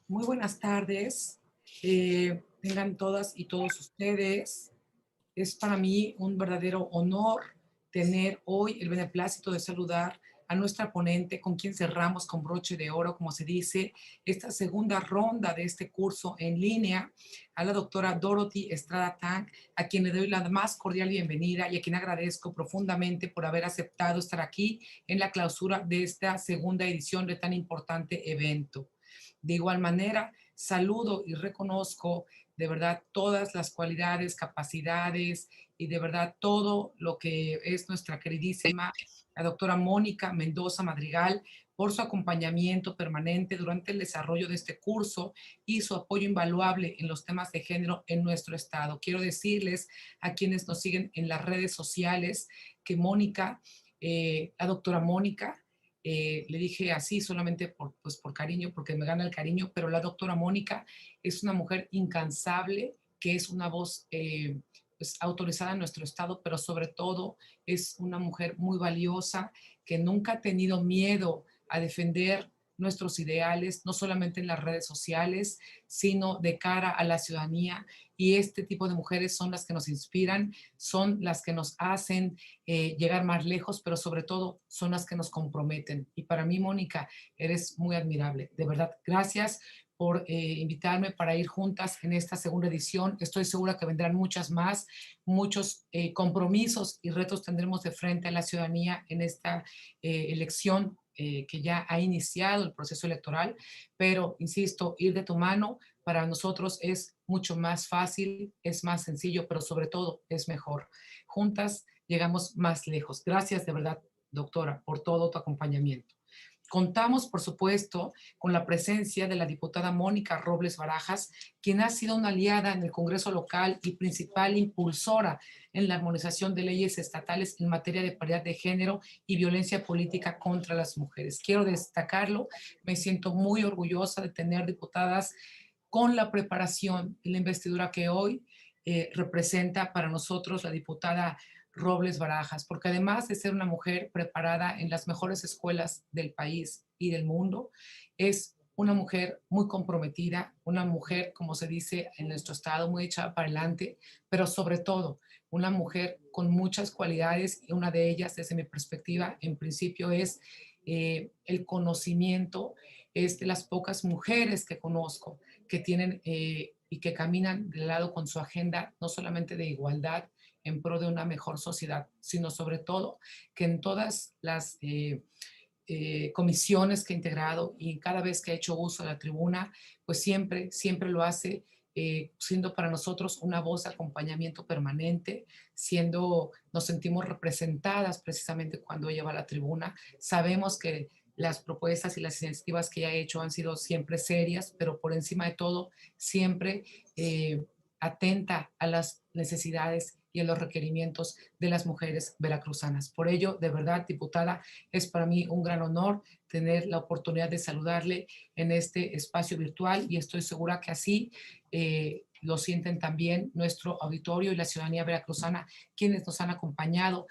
Muy buenas tardes. Tengan todas y todos ustedes. Es para mí un verdadero honor tener hoy el beneplácito de saludar a nuestra ponente, con quien cerramos con broche de oro, como se dice, esta segunda ronda de este curso en línea, a la doctora Dorothy Estrada Tang, a quien le doy la más cordial bienvenida y a quien agradezco profundamente por haber aceptado estar aquí en la clausura de esta segunda edición de tan importante evento. De igual manera, saludo y reconozco de verdad todas las cualidades, capacidades y de verdad todo lo que es nuestra queridísima la doctora Mónica Mendoza Madrigal por su acompañamiento permanente durante el desarrollo de este curso y su apoyo invaluable en los temas de género en nuestro estado. Quiero decirles a quienes nos siguen en las redes sociales que Mónica, la doctora Mónica, le dije así solamente pues por cariño, porque me gana el cariño, pero la doctora Mónica es una mujer incansable, que es una voz pues, autorizada en nuestro estado, pero sobre todo es una mujer muy valiosa, que nunca ha tenido miedo a defender nuestros ideales, no solamente en las redes sociales, sino de cara a la ciudadanía. Y este tipo de mujeres son las que nos inspiran, son las que nos hacen llegar más lejos, pero sobre todo son las que nos comprometen. Y para mí, Mónica, eres muy admirable. De verdad, gracias por invitarme para ir juntas en esta segunda edición. Estoy segura que vendrán muchas más, muchos compromisos y retos tendremos de frente a la ciudadanía en esta elección que ya ha iniciado el proceso electoral, pero insisto, ir de tu mano para nosotros es mucho más fácil, es más sencillo, pero sobre todo es mejor. Juntas llegamos más lejos. Gracias de verdad, doctora, por todo tu acompañamiento. Contamos, por supuesto, con la presencia de la diputada Mónica Robles Barajas, quien ha sido una aliada en el Congreso local y principal impulsora en la armonización de leyes estatales en materia de paridad de género y violencia política contra las mujeres. Quiero destacarlo, me siento muy orgullosa de tener diputadas con la preparación y la investidura que hoy representa para nosotros la diputada Robles Barajas, porque además de ser una mujer preparada en las mejores escuelas del país y del mundo, es una mujer muy comprometida, una mujer, como se dice en nuestro estado, muy echada para adelante, pero sobre todo una mujer con muchas cualidades y una de ellas, desde mi perspectiva, en principio es el conocimiento, es de las pocas mujeres que conozco que tienen y que caminan de lado con su agenda, no solamente de igualdad, en pro de una mejor sociedad, sino sobre todo que en todas las comisiones que ha integrado y cada vez que ha hecho uso de la tribuna, pues siempre, siempre lo hace siendo para nosotros una voz de acompañamiento permanente, siendo, nos sentimos representadas precisamente cuando ella va a la tribuna. Sabemos que las propuestas y las iniciativas que ella ha hecho han sido siempre serias, pero por encima de todo, siempre atenta a las necesidades y a los requerimientos de las mujeres veracruzanas. Por ello, de verdad, diputada, es para mí un gran honor tener la oportunidad de saludarle en este espacio virtual y estoy segura que así lo sienten también nuestro auditorio y la ciudadanía veracruzana, quienes nos han acompañado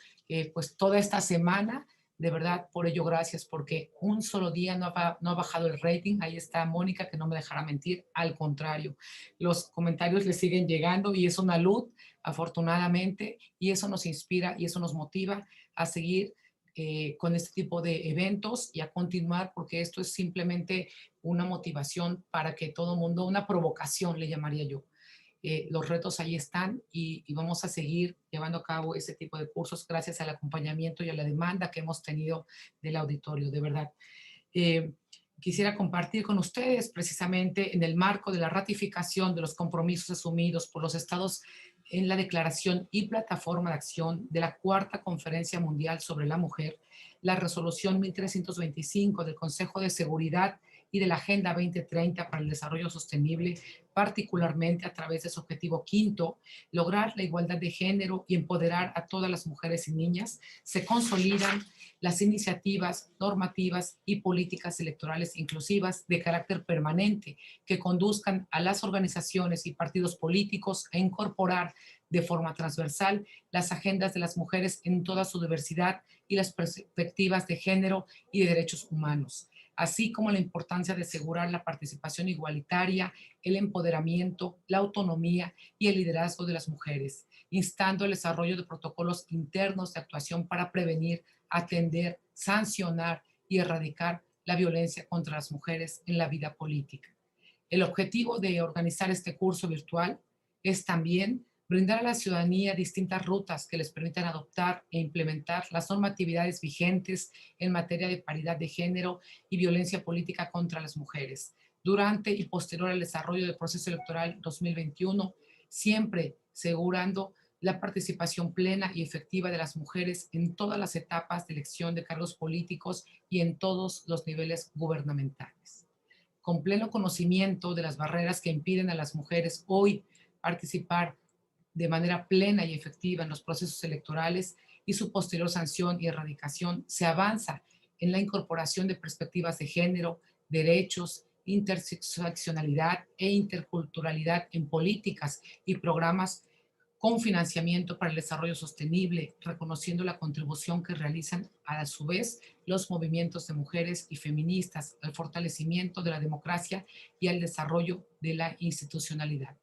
pues toda esta semana. De verdad, por ello, gracias, porque un solo día no ha bajado el rating. Ahí está Mónica, que no me dejará mentir. Al contrario, los comentarios le siguen llegando y es una luz, afortunadamente, y eso nos inspira y eso nos motiva a seguir con este tipo de eventos y a continuar, porque esto es simplemente una motivación para que todo mundo, una provocación le llamaría yo. Los retos ahí están y vamos a seguir llevando a cabo ese tipo de cursos gracias al acompañamiento y a la demanda que hemos tenido del auditorio, de verdad. Eh, Quisiera compartir con ustedes precisamente en el marco de la ratificación de los compromisos asumidos por los estados en la declaración y plataforma de acción de la Cuarta Conferencia Mundial sobre la Mujer, la resolución 1325 del Consejo de Seguridad y de la Agenda 2030 para el Desarrollo Sostenible, particularmente a través de su objetivo quinto, lograr la igualdad de género y empoderar a todas las mujeres y niñas, se consolidan las iniciativas normativas y políticas electorales inclusivas de carácter permanente que conduzcan a las organizaciones y partidos políticos a incorporar de forma transversal las agendas de las mujeres en toda su diversidad y las perspectivas de género y de derechos humanos. así como la importancia de asegurar la participación igualitaria, el empoderamiento, la autonomía y el liderazgo de las mujeres, instando el desarrollo de protocolos internos de actuación para prevenir, atender, sancionar y erradicar la violencia contra las mujeres en la vida política. El objetivo de organizar este curso virtual es también brindar a la ciudadanía distintas rutas que les permitan adoptar e implementar las normatividades vigentes en materia de paridad de género y violencia política contra las mujeres, durante y posterior al desarrollo del proceso electoral 2021, siempre asegurando la participación plena y efectiva de las mujeres en todas las etapas de elección de cargos políticos y en todos los niveles gubernamentales. Con pleno conocimiento de las barreras que impiden a las mujeres hoy participar de manera plena y efectiva en los procesos electorales y su posterior sanción y erradicación, se avanza en la incorporación de perspectivas de género, derechos, interseccionalidad e interculturalidad en políticas y programas con financiamiento para el desarrollo sostenible, reconociendo la contribución que realizan a su vez los movimientos de mujeres y feministas al fortalecimiento de la democracia y al desarrollo de la institucionalidad,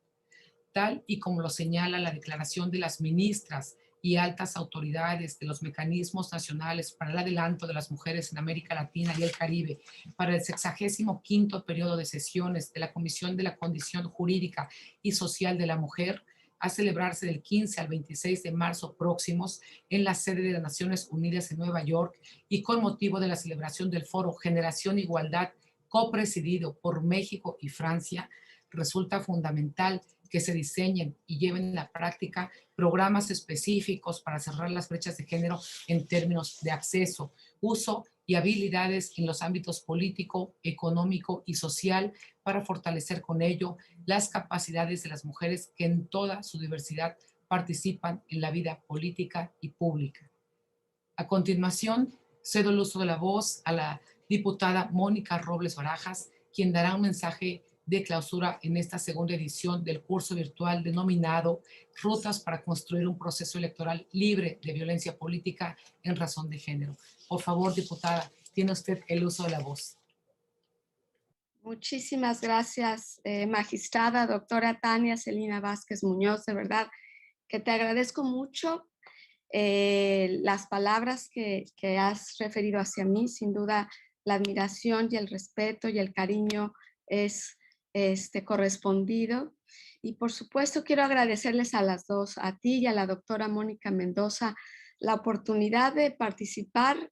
tal y como lo señala la declaración de las ministras y altas autoridades de los mecanismos nacionales para el adelanto de las mujeres en América Latina y el Caribe para el 65º periodo de sesiones de la Comisión de la Condición Jurídica y Social de la Mujer, a celebrarse del 15 al 26 de marzo próximos en la sede de las Naciones Unidas en Nueva York y con motivo de la celebración del foro Generación Igualdad, copresidido por México y Francia, resulta fundamental que se diseñen y lleven en la práctica programas específicos para cerrar las brechas de género en términos de acceso, uso y habilidades en los ámbitos político, económico y social para fortalecer con ello las capacidades de las mujeres que en toda su diversidad participan en la vida política y pública. A continuación, cedo el uso de la voz a la diputada Mónica Robles Barajas, quien dará un mensaje de clausura en esta segunda edición del curso virtual denominado Rutas para construir un proceso electoral libre de violencia política en razón de género. Por favor, diputada, tiene usted el uso de la voz. Muchísimas gracias, magistrada, doctora Tania Celina Vázquez Muñoz, de verdad que te agradezco mucho las palabras que has referido hacia mí. Sin duda, la admiración y el respeto y el cariño es correspondido. Y por supuesto, quiero agradecerles a las dos, a ti y a la doctora Mónica Mendoza, la oportunidad de participar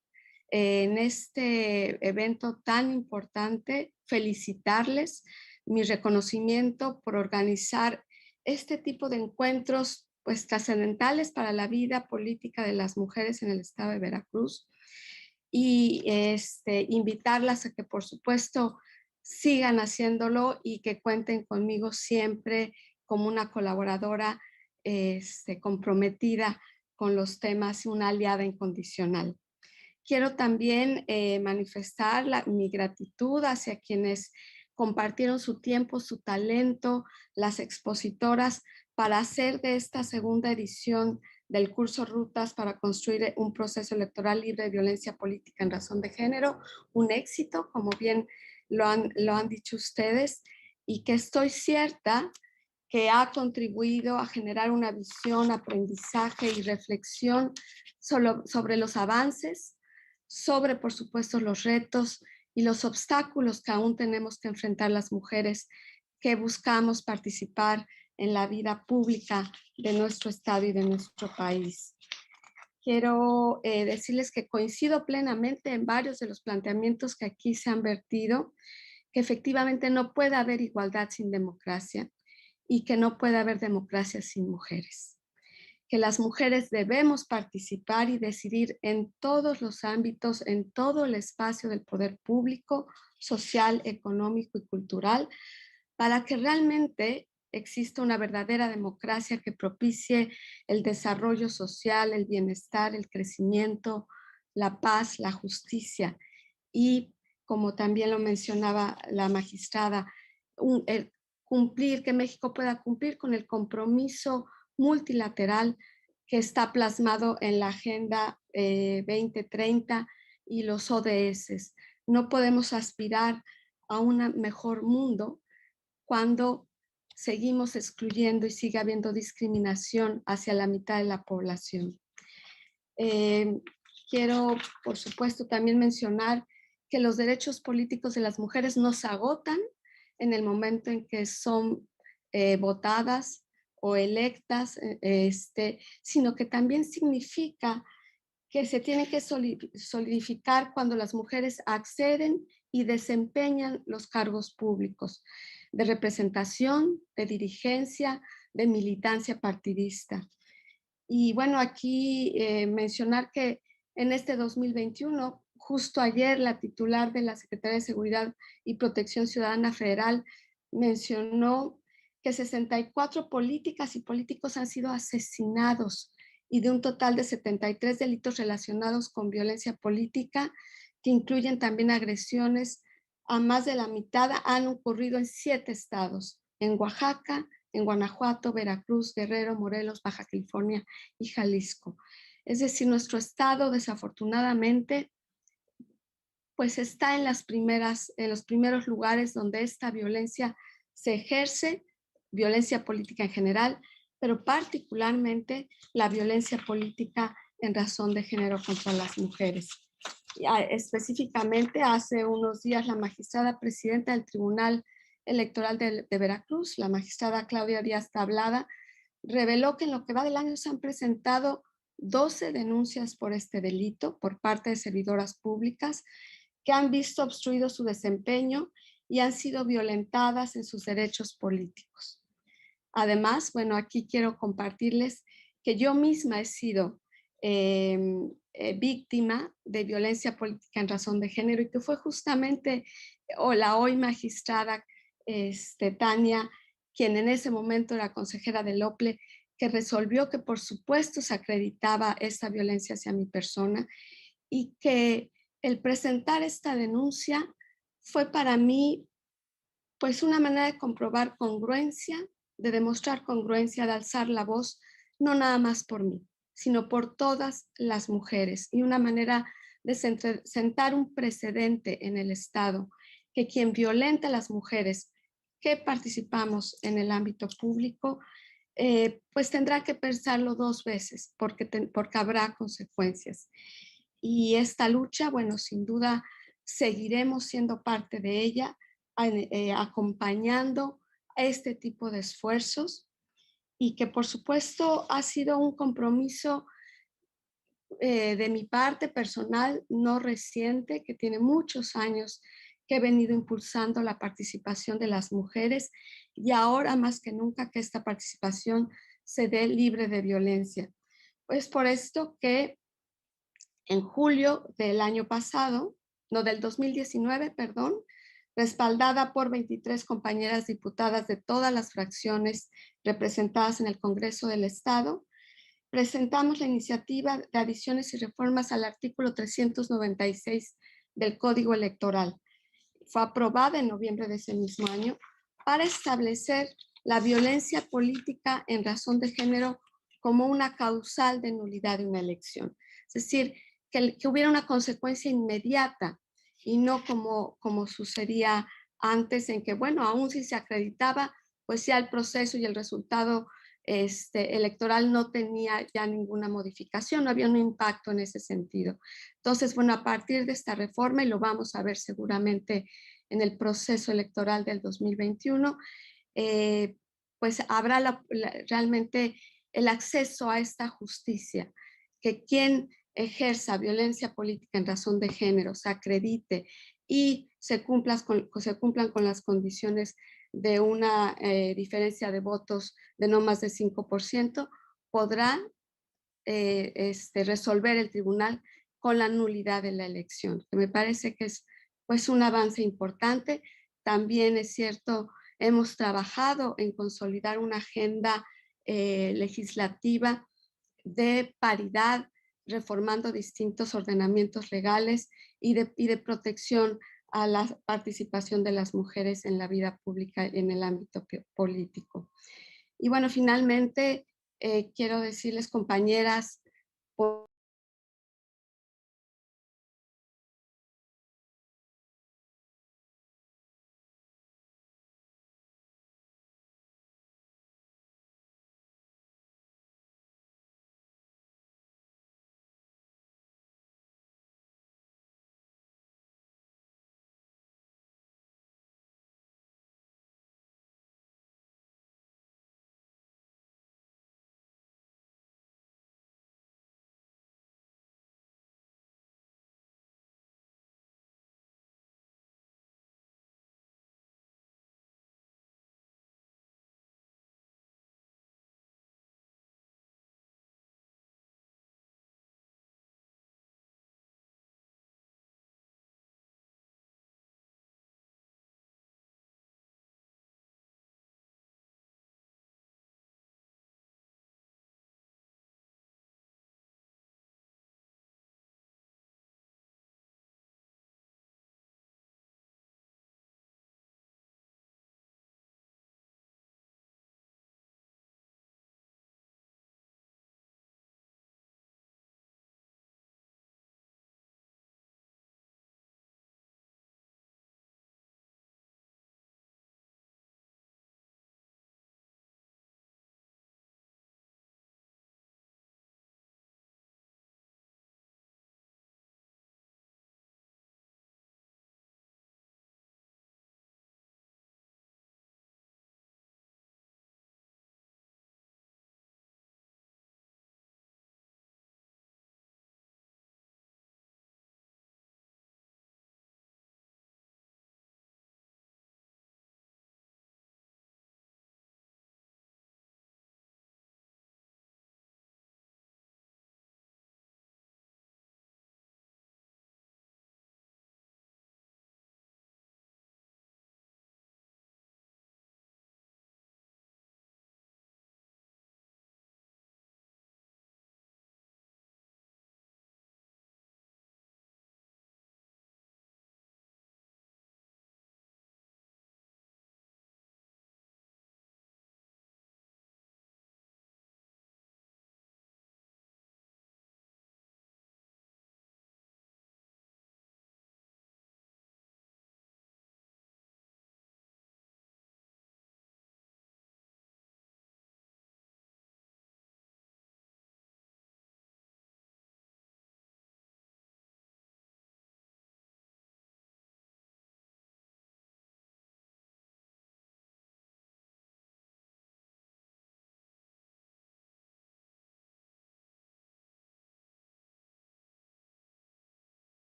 en este evento tan importante, felicitarles, mi reconocimiento por organizar este tipo de encuentros pues trascendentales para la vida política de las mujeres en el estado de Veracruz y invitarlas a que por supuesto sigan haciéndolo y que cuenten conmigo siempre como una colaboradora comprometida con los temas y una aliada incondicional. Quiero también manifestar mi gratitud hacia quienes compartieron su tiempo, su talento, las expositoras, para hacer de esta segunda edición del curso Rutas para construir un proceso electoral libre de violencia política en razón de género un éxito, como bien lo han dicho ustedes, y que estoy cierta que ha contribuido a generar una visión, aprendizaje y reflexión sobre los avances, sobre, por supuesto, los retos y los obstáculos que aún tenemos que enfrentar las mujeres que buscamos participar en la vida pública de nuestro estado y de nuestro país. Quiero decirles que coincido plenamente en varios de los planteamientos que aquí se han vertido, que efectivamente no puede haber igualdad sin democracia y que no puede haber democracia sin mujeres, que las mujeres debemos participar y decidir en todos los ámbitos, en todo el espacio del poder público, social, económico y cultural, para que realmente exista una verdadera democracia que propicie el desarrollo social, el bienestar, el crecimiento, la paz, la justicia y, como también lo mencionaba la magistrada, que México pueda cumplir con el compromiso multilateral que está plasmado en la Agenda 2030 y los ODS. no podemos aspirar a un mejor mundo cuando seguimos excluyendo y sigue habiendo discriminación hacia la mitad de la población. Eh, Quiero, por supuesto, también mencionar que los derechos políticos de las mujeres no se agotan en el momento en que son votadas o electas, sino que también significa que se tiene que solidificar cuando las mujeres acceden y desempeñan los cargos públicos de representación, de dirigencia, de militancia partidista. Y bueno, aquí mencionar que en este 2021, justo ayer, la titular de la Secretaría de Seguridad y Protección Ciudadana Federal mencionó que 64 políticas y políticos han sido asesinados y de un total de 73 delitos relacionados con violencia política, que incluyen también agresiones a más de la mitad, han ocurrido en 7 estados, en Oaxaca, en Guanajuato, Veracruz, Guerrero, Morelos, Baja California y Jalisco. Es decir, nuestro estado desafortunadamente pues está en los primeros lugares donde esta violencia se ejerce, violencia política en general, pero particularmente la violencia política en razón de género contra las mujeres. Específicamente, hace unos días la magistrada presidenta del Tribunal Electoral de Veracruz, la magistrada Claudia Díaz Tablada, reveló que en lo que va del año se han presentado 12 denuncias por este delito por parte de servidoras públicas que han visto obstruido su desempeño y han sido violentadas en sus derechos políticos. Además, bueno, aquí quiero compartirles que yo misma he sido víctima de violencia política en razón de género y que fue justamente la hoy magistrada Tania, quien en ese momento era consejera del OPLE, que resolvió que por supuesto se acreditaba esta violencia hacia mi persona y que el presentar esta denuncia fue para mí pues una manera de comprobar congruencia, de demostrar congruencia, de alzar la voz, no nada más por mí, sino por todas las mujeres y una manera de sentar un precedente en el Estado, que quien violenta a las mujeres que participamos en el ámbito público, pues tendrá que pensarlo 2 veces porque habrá consecuencias. Y esta lucha, bueno, sin duda seguiremos siendo parte de ella, acompañando a este tipo de esfuerzos y que por supuesto ha sido un compromiso de mi parte personal, no reciente, que tiene muchos años que he venido impulsando la participación de las mujeres y ahora más que nunca que esta participación se dé libre de violencia. Pues por esto que en julio del año pasado, no del 2019, perdón, respaldada por 23 compañeras diputadas de todas las fracciones representadas en el Congreso del Estado, presentamos la iniciativa de adiciones y reformas al artículo 396 del Código Electoral. Fue aprobada en noviembre de ese mismo año para establecer la violencia política en razón de género como una causal de nulidad de una elección. Es decir, que hubiera una consecuencia inmediata y no como sucedía antes en que, bueno, aún si se acreditaba, pues ya el proceso y el resultado electoral no tenía ya ninguna modificación, no había un impacto en ese sentido. Entonces, bueno, a partir de esta reforma, y lo vamos a ver seguramente en el proceso electoral del 2021, pues habrá realmente el acceso a esta justicia, que quien ejerza violencia política en razón de género se acredite y se cumplan con las condiciones de una diferencia de votos de no más de 5%, podrá resolver el tribunal con la nulidad de la elección, que me parece que es pues un avance importante. También es cierto, hemos trabajado en consolidar una agenda legislativa de paridad, reformando distintos ordenamientos legales y de protección a la participación de las mujeres en la vida pública en el ámbito político. Y bueno, finalmente quiero decirles, compañeras, por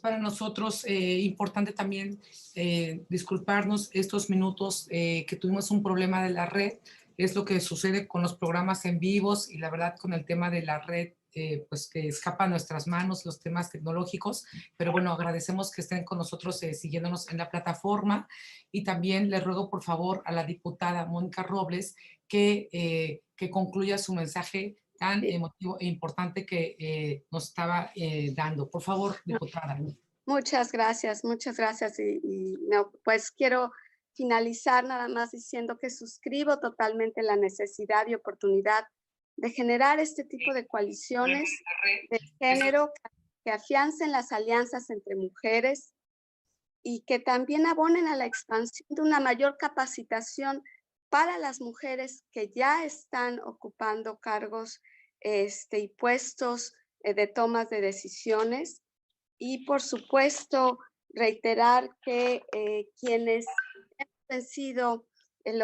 para nosotros importante también disculparnos estos minutos que tuvimos un problema de la red. Es lo que sucede con los programas en vivos y la verdad con el tema de la red, pues que escapa a nuestras manos los temas tecnológicos. Pero bueno, agradecemos que estén con nosotros siguiéndonos en la plataforma y también le ruego por favor a la diputada Mónica Robles que concluya su mensaje tan emotivo e importante que nos estaba dando. Por favor, diputada. Muchas gracias, muchas gracias. Pues quiero finalizar nada más diciendo que suscribo totalmente la necesidad y oportunidad de generar este tipo de coaliciones de género que afiancen las alianzas entre mujeres y que también abonen a la expansión de una mayor capacitación para las mujeres que ya están ocupando cargos y puestos de tomas de decisiones. Y por supuesto, reiterar que quienes hemos vencido el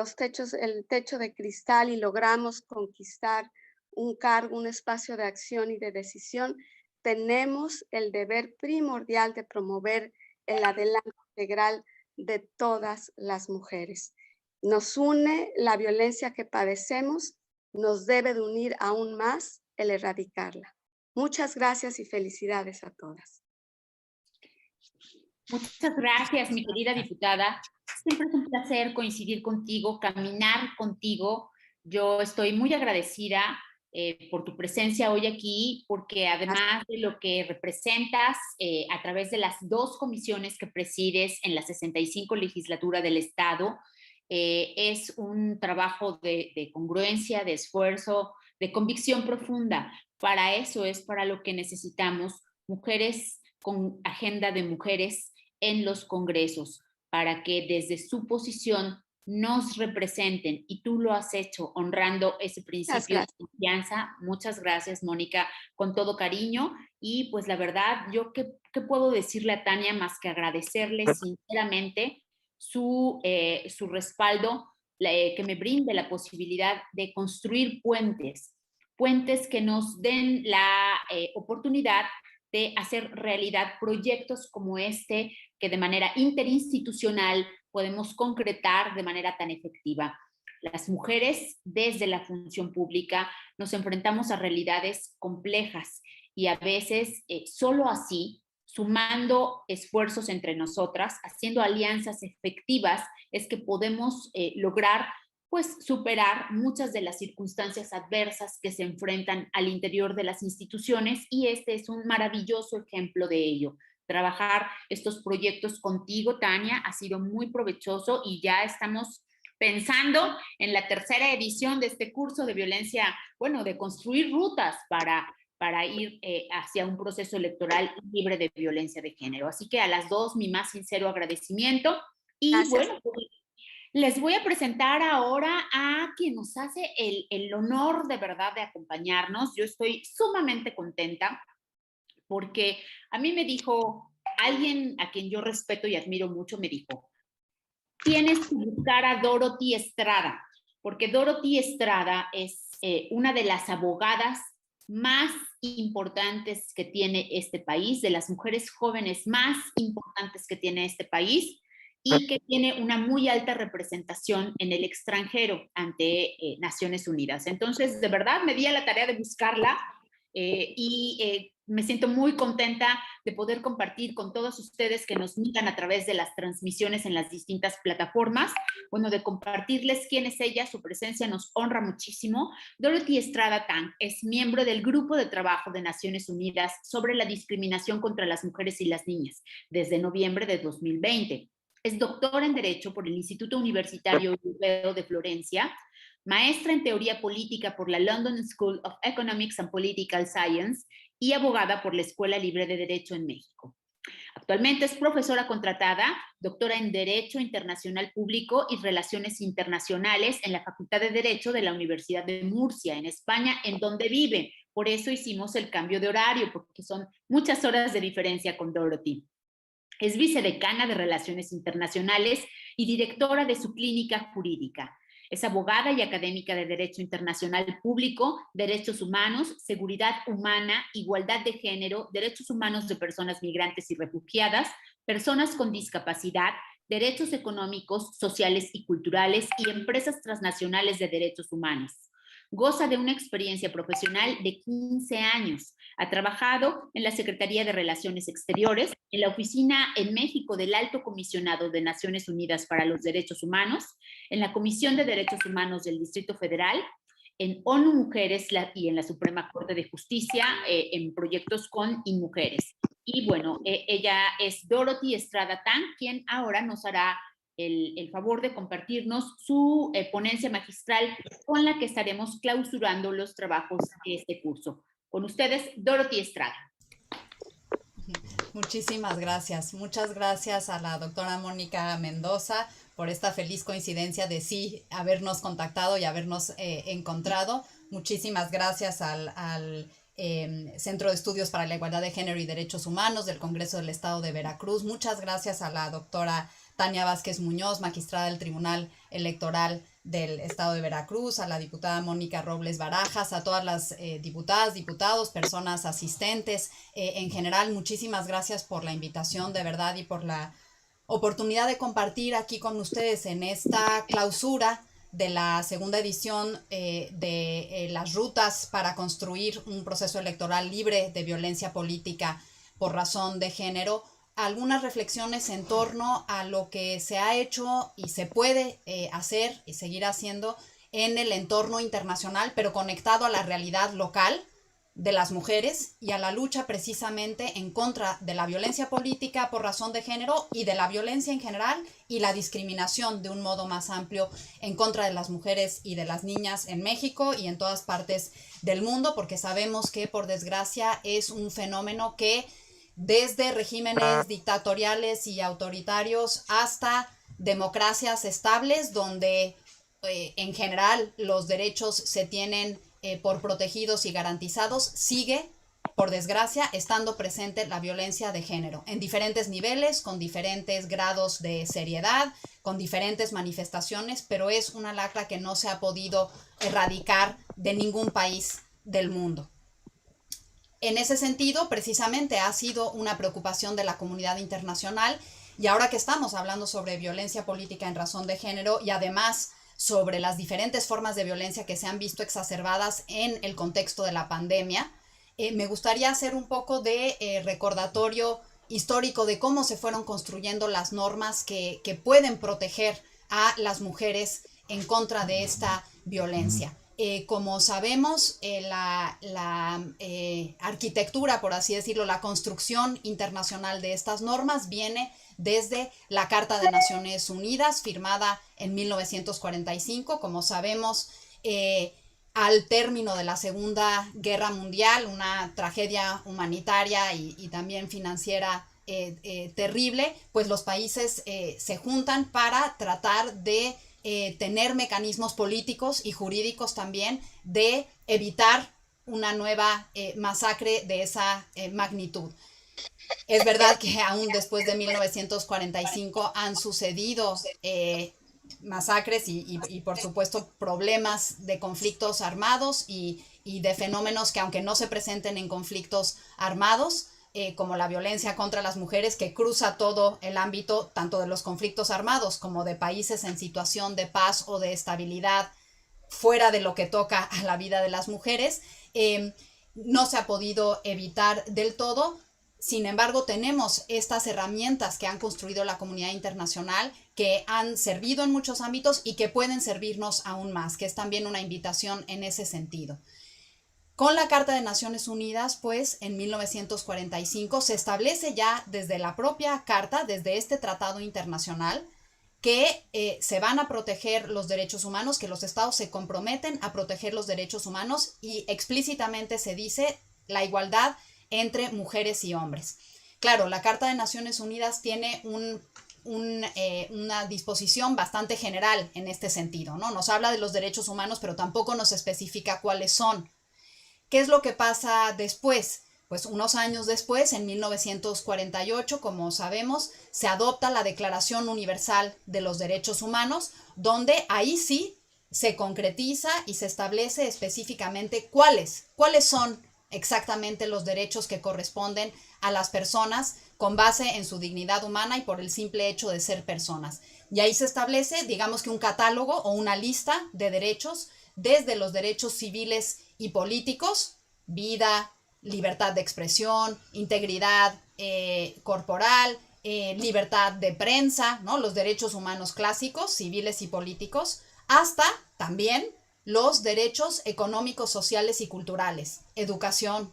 techo de cristal y logramos conquistar un cargo, un espacio de acción y de decisión, tenemos el deber primordial de promover el adelanto integral de todas las mujeres. Nos une la violencia que padecemos, nos debe de unir aún más el erradicarla. Muchas gracias y felicidades a todas. Muchas gracias, mi querida diputada. Siempre es un placer coincidir contigo, caminar contigo. Yo estoy muy agradecida por tu presencia hoy aquí, porque además de lo que representas a través de las 2 comisiones que presides en la 65 legislatura del Estado, es un trabajo de congruencia, de esfuerzo, de convicción profunda. Para eso es para lo que necesitamos mujeres con agenda de mujeres en los congresos, para que desde su posición nos representen, y tú lo has hecho honrando ese principio de confianza. Muchas gracias, Mónica, con todo cariño. Y pues la verdad, yo qué puedo decirle a Tania más que agradecerle sinceramente su respaldo, que me brinde la posibilidad de construir puentes que nos den la oportunidad de hacer realidad proyectos como este, que de manera interinstitucional podemos concretar de manera tan efectiva. Las mujeres desde la función pública nos enfrentamos a realidades complejas y a veces solo así, sumando esfuerzos entre nosotras, haciendo alianzas efectivas, es que podemos lograr pues superar muchas de las circunstancias adversas que se enfrentan al interior de las instituciones, y este es un maravilloso ejemplo de ello. Trabajar estos proyectos contigo, Tania, ha sido muy provechoso y ya estamos pensando en la 3ª edición de este curso de violencia, bueno, de construir rutas para ir hacia un proceso electoral libre de violencia de género. Así que a las 2, mi más sincero agradecimiento. Y gracias. Bueno, les voy a presentar ahora a quien nos hace el honor de verdad de acompañarnos. Yo estoy sumamente contenta porque a mí me dijo alguien a quien yo respeto y admiro mucho, me dijo, tienes que buscar a Dorothy Estrada, porque Dorothy Estrada es una de las abogadas más importantes que tiene este país, de las mujeres jóvenes más importantes que tiene este país, y que tiene una muy alta representación en el extranjero ante Naciones Unidas. Entonces, de verdad, me di a la tarea de buscarla y me siento muy contenta de poder compartir con todos ustedes que nos miran a través de las transmisiones en las distintas plataformas, bueno, de compartirles quién es ella. Su presencia nos honra muchísimo. Dorothy Estrada Tang es miembro del Grupo de Trabajo de Naciones Unidas sobre la discriminación contra las mujeres y las niñas desde noviembre de 2020. Es doctora en Derecho por el Instituto Universitario Europeo de Florencia, maestra en Teoría Política por la London School of Economics and Political Science y abogada por la Escuela Libre de Derecho en México. Actualmente es profesora contratada, doctora en Derecho Internacional Público y Relaciones Internacionales en la Facultad de Derecho de la Universidad de Murcia, en España, en donde vive. Por eso hicimos el cambio de horario, porque son muchas horas de diferencia con Dorothy. Es vicedecana de Relaciones Internacionales y directora de su clínica jurídica. Es abogada y académica de Derecho Internacional Público, Derechos Humanos, Seguridad Humana, Igualdad de Género, Derechos Humanos de Personas Migrantes y Refugiadas, Personas con Discapacidad, Derechos Económicos, Sociales y Culturales y Empresas Transnacionales de Derechos Humanos. Goza de una experiencia profesional de 15 años. Ha trabajado en la Secretaría de Relaciones Exteriores, en la Oficina en México del Alto Comisionado de Naciones Unidas para los Derechos Humanos, en la Comisión de Derechos Humanos del Distrito Federal, en ONU Mujeres y en la Suprema Corte de Justicia, en proyectos con InMujeres. Y bueno, ella es Dorothy Estrada Tan, quien ahora nos hará el favor de compartirnos su ponencia magistral con la que estaremos clausurando los trabajos de este curso. Con ustedes, Dorothy Estrada. Muchísimas gracias. Muchas gracias a la doctora Mónica Mendoza por esta feliz coincidencia de sí habernos contactado y habernos encontrado. Muchísimas gracias al Centro de Estudios para la Igualdad de Género y Derechos Humanos del Congreso del Estado de Veracruz. Muchas gracias a la doctora Tania Vázquez Muñoz, magistrada del Tribunal Electoral del Estado de Veracruz, a la diputada Mónica Robles Barajas, a todas las diputadas, diputados, personas asistentes. En general, muchísimas gracias por la invitación, de verdad, y por la oportunidad de compartir aquí con ustedes en esta clausura de la segunda edición de las rutas para construir un proceso electoral libre de violencia política por razón de género, algunas reflexiones en torno a lo que se ha hecho y se puede hacer y seguir haciendo en el entorno internacional, pero conectado a la realidad local de las mujeres y a la lucha precisamente en contra de la violencia política por razón de género y de la violencia en general y la discriminación de un modo más amplio en contra de las mujeres y de las niñas en México y en todas partes del mundo, porque sabemos que por desgracia es un fenómeno que desde regímenes dictatoriales y autoritarios hasta democracias estables donde en general los derechos se tienen por protegidos y garantizados, sigue, por desgracia, estando presente la violencia de género en diferentes niveles, con diferentes grados de seriedad, con diferentes manifestaciones, pero es una lacra que no se ha podido erradicar de ningún país del mundo. En ese sentido, precisamente ha sido una preocupación de la comunidad internacional y ahora que estamos hablando sobre violencia política en razón de género y además sobre las diferentes formas de violencia que se han visto exacerbadas en el contexto de la pandemia, me gustaría hacer un poco de recordatorio histórico de cómo se fueron construyendo las normas que pueden proteger a las mujeres en contra de esta violencia. Como sabemos, la arquitectura, por así decirlo, la construcción internacional de estas normas viene desde la Carta de Naciones Unidas, firmada en 1945, como sabemos, al término de la Segunda Guerra Mundial, una tragedia humanitaria y también financiera terrible, pues los países se juntan para tratar de tener mecanismos políticos y jurídicos también de evitar una nueva masacre de esa magnitud. Es verdad que aún después de 1945 han sucedido masacres y por supuesto problemas de conflictos armados y de fenómenos que aunque no se presenten en conflictos armados, como la violencia contra las mujeres que cruza todo el ámbito tanto de los conflictos armados como de países en situación de paz o de estabilidad fuera de lo que toca a la vida de las mujeres, no se ha podido evitar del todo. Sin embargo, tenemos estas herramientas que han construido la comunidad internacional que han servido en muchos ámbitos y que pueden servirnos aún más, que es también una invitación en ese sentido. Con la Carta de Naciones Unidas, pues, en 1945 se establece ya desde la propia Carta, desde este tratado internacional, que se van a proteger los derechos humanos, que los estados se comprometen a proteger los derechos humanos y explícitamente se dice la igualdad entre mujeres y hombres. Claro, la Carta de Naciones Unidas tiene una disposición bastante general en este sentido, ¿no? Nos habla de los derechos humanos, pero tampoco nos especifica cuáles son. ¿Qué es lo que pasa después? Pues unos años después, en 1948, como sabemos, se adopta la Declaración Universal de los Derechos Humanos, donde ahí sí se concretiza y se establece específicamente cuáles son exactamente los derechos que corresponden a las personas con base en su dignidad humana y por el simple hecho de ser personas. Y ahí se establece, digamos que un catálogo o una lista de derechos, desde los derechos civiles y políticos, vida, libertad de expresión, integridad corporal, libertad de prensa, ¿no? Los derechos humanos clásicos, civiles y políticos, hasta también los derechos económicos, sociales y culturales, educación,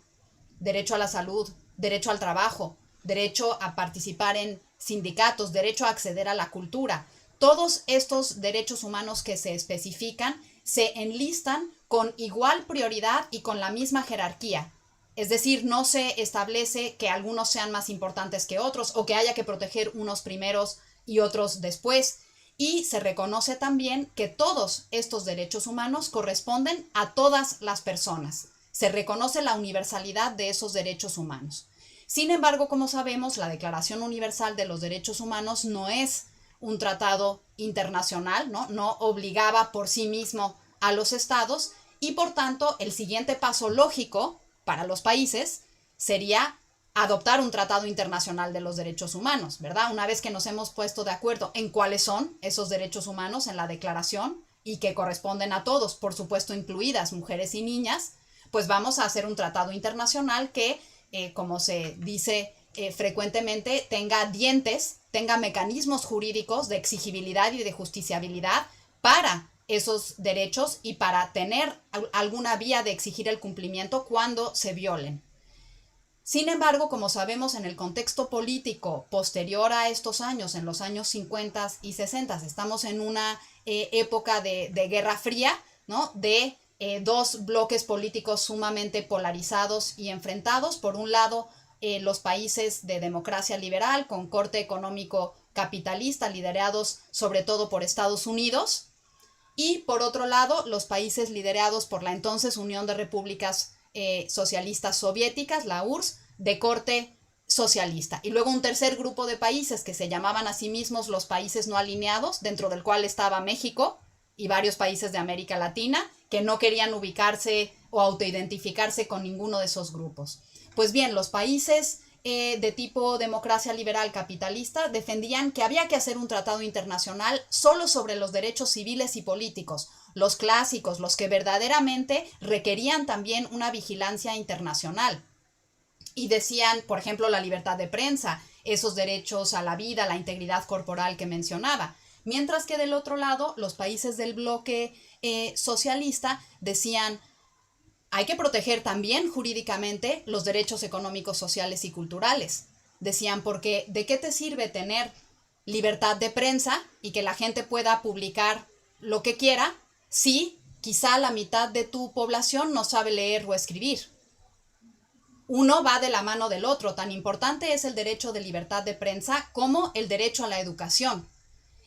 derecho a la salud, derecho al trabajo, derecho a participar en sindicatos, derecho a acceder a la cultura. Todos estos derechos humanos que se especifican se enlistan con igual prioridad y con la misma jerarquía. Es decir, no se establece que algunos sean más importantes que otros o que haya que proteger unos primeros y otros después. Y se reconoce también que todos estos derechos humanos corresponden a todas las personas. Se reconoce la universalidad de esos derechos humanos. Sin embargo, como sabemos, la Declaración Universal de los Derechos Humanos no es un tratado internacional, no obligaba por sí mismo a los estados y por tanto el siguiente paso lógico para los países sería adoptar un tratado internacional de los derechos humanos, ¿verdad? Una vez que nos hemos puesto de acuerdo en cuáles son esos derechos humanos en la declaración y que corresponden a todos, por supuesto incluidas mujeres y niñas, pues vamos a hacer un tratado internacional que, como se dice frecuentemente, tenga dientes, tenga mecanismos jurídicos de exigibilidad y de justiciabilidad para esos derechos y para tener alguna vía de exigir el cumplimiento cuando se violen. Sin embargo, como sabemos, en el contexto político posterior a estos años, en los años 50 y 60, estamos en una época de Guerra Fría, ¿no? De dos bloques políticos sumamente polarizados y enfrentados. Por un lado, los países de democracia liberal con corte económico capitalista, liderados sobre todo por Estados Unidos, y por otro lado, los países liderados por la entonces Unión de Repúblicas Socialistas Soviéticas, la URSS, de corte socialista. Y luego un tercer grupo de países que se llamaban a sí mismos los países no alineados, dentro del cual estaba México y varios países de América Latina, que no querían ubicarse o autoidentificarse con ninguno de esos grupos. Pues bien, los países de tipo democracia liberal capitalista defendían que había que hacer un tratado internacional solo sobre los derechos civiles y políticos, los clásicos, los que verdaderamente requerían también una vigilancia internacional. Y decían, por ejemplo, la libertad de prensa, esos derechos a la vida, la integridad corporal que mencionaba. Mientras que del otro lado, los países del bloque socialista decían, hay que proteger también jurídicamente los derechos económicos, sociales y culturales. Decían, porque ¿de qué te sirve tener libertad de prensa y que la gente pueda publicar lo que quiera si quizá la mitad de tu población no sabe leer o escribir? Uno va de la mano del otro. Tan importante es el derecho de libertad de prensa como el derecho a la educación.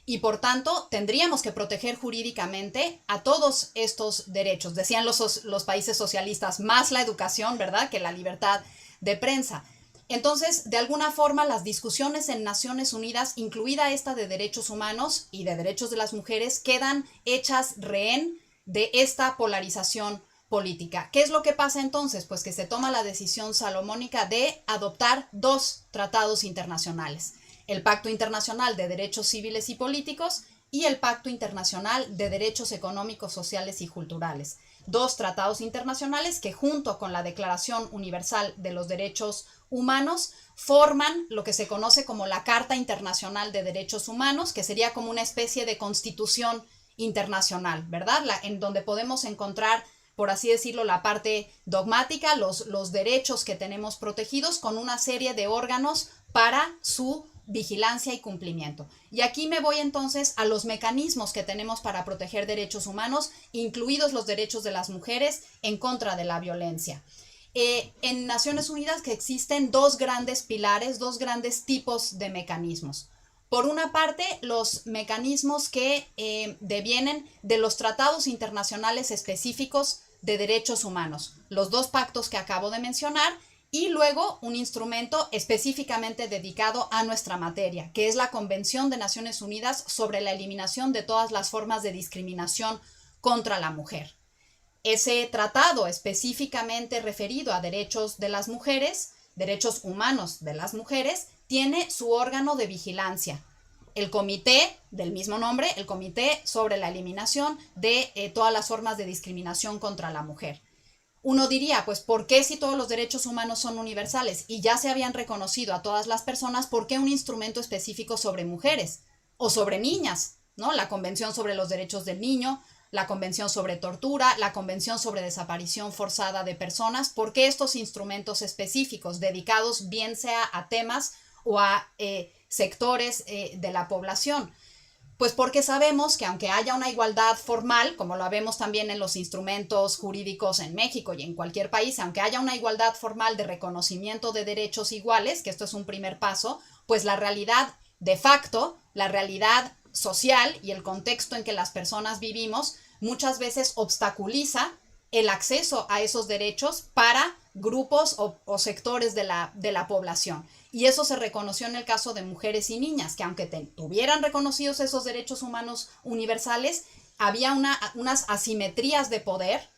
Y por tanto, tendríamos que proteger jurídicamente a todos estos derechos. Decían los países socialistas, más la educación, ¿verdad?, que la libertad de prensa. Entonces, de alguna forma, las discusiones en Naciones Unidas, incluida esta de derechos humanos y de derechos de las mujeres, quedan hechas rehén de esta polarización política. ¿Qué es lo que pasa entonces? Pues que se toma la decisión salomónica de adoptar dos tratados internacionales: el Pacto Internacional de Derechos Civiles y Políticos y el Pacto Internacional de Derechos Económicos, Sociales y Culturales. Dos tratados internacionales que, junto con la Declaración Universal de los Derechos Humanos, forman lo que se conoce como la Carta Internacional de Derechos Humanos, que sería como una especie de constitución internacional, ¿verdad? En donde podemos encontrar, por así decirlo, la parte dogmática, los derechos que tenemos protegidos, con una serie de órganos para su vigilancia y cumplimiento. Y aquí me voy entonces a los mecanismos que tenemos para proteger derechos humanos, incluidos los derechos de las mujeres en contra de la violencia. En Naciones Unidas que existen dos grandes pilares, dos grandes tipos de mecanismos. Por una parte, los mecanismos que devienen de los tratados internacionales específicos de derechos humanos, los dos pactos que acabo de mencionar, y luego un instrumento específicamente dedicado a nuestra materia, que es la Convención de Naciones Unidas sobre la eliminación de todas las formas de discriminación contra la mujer. Ese tratado específicamente referido a derechos de las mujeres, derechos humanos de las mujeres, tiene su órgano de vigilancia. El comité del mismo nombre, el Comité sobre la Eliminación de todas las formas de discriminación contra la mujer. Uno diría, pues, ¿por qué si todos los derechos humanos son universales y ya se habían reconocido a todas las personas, por qué un instrumento específico sobre mujeres o sobre niñas? ¿No? La Convención sobre los Derechos del Niño, la Convención sobre Tortura, la Convención sobre Desaparición Forzada de Personas. ¿Por qué estos instrumentos específicos dedicados bien sea a temas o a sectores de la población? Pues porque sabemos que aunque haya una igualdad formal, como lo vemos también en los instrumentos jurídicos en México y en cualquier país, aunque haya una igualdad formal de reconocimiento de derechos iguales, que esto es un primer paso, pues la realidad de facto, la realidad social y el contexto en que las personas vivimos muchas veces obstaculiza el acceso a esos derechos para grupos o sectores de la población. Y eso se reconoció en el caso de mujeres y niñas, que aunque tuvieran reconocidos esos derechos humanos universales, había unas asimetrías de poder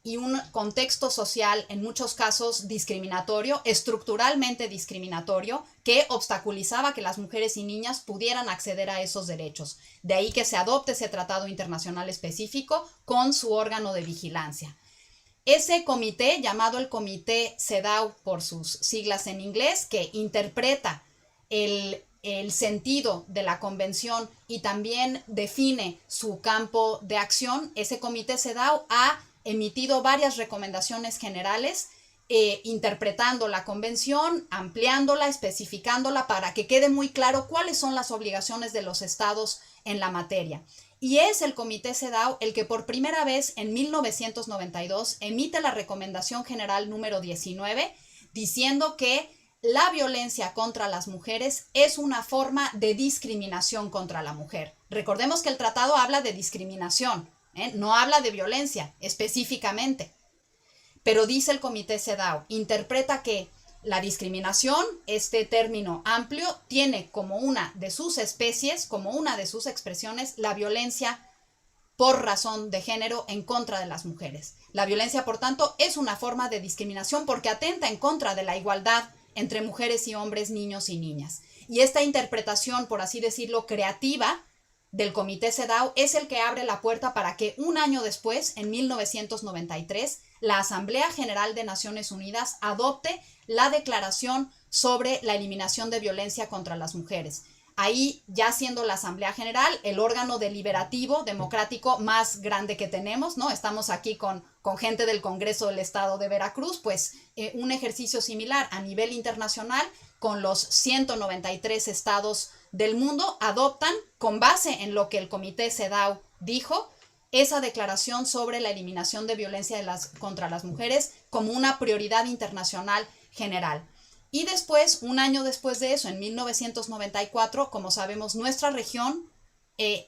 y un contexto social en muchos casos discriminatorio, estructuralmente discriminatorio, que obstaculizaba que las mujeres y niñas pudieran acceder a esos derechos. De ahí que se adopte ese tratado internacional específico con su órgano de vigilancia. Ese comité, llamado el Comité CEDAW por sus siglas en inglés, que interpreta el sentido de la convención y también define su campo de acción, ese Comité CEDAW ha emitido varias recomendaciones generales interpretando la convención, ampliándola, especificándola para que quede muy claro cuáles son las obligaciones de los estados en la materia. Y es el Comité CEDAW el que por primera vez en 1992 emite la Recomendación General número 19, diciendo que la violencia contra las mujeres es una forma de discriminación contra la mujer. Recordemos que el tratado habla de discriminación, no habla de violencia específicamente. Pero dice el Comité CEDAW, interpreta que la discriminación, este término amplio, tiene como una de sus especies, como una de sus expresiones, la violencia por razón de género en contra de las mujeres. La violencia, por tanto, es una forma de discriminación porque atenta en contra de la igualdad entre mujeres y hombres, niños y niñas. Y esta interpretación, por así decirlo, creativa del Comité CEDAW es el que abre la puerta para que un año después, en 1993, la Asamblea General de Naciones Unidas adopte la Declaración sobre la Eliminación de Violencia contra las Mujeres. Ahí, ya siendo la Asamblea General el órgano deliberativo democrático más grande que tenemos, ¿no? Estamos aquí con gente del Congreso del Estado de Veracruz, pues un ejercicio similar a nivel internacional con los 193 estados del mundo adoptan, con base en lo que el Comité CEDAW dijo, esa declaración sobre la eliminación de violencia contra las mujeres como una prioridad internacional general. Y después, un año después de eso, en 1994, como sabemos, nuestra región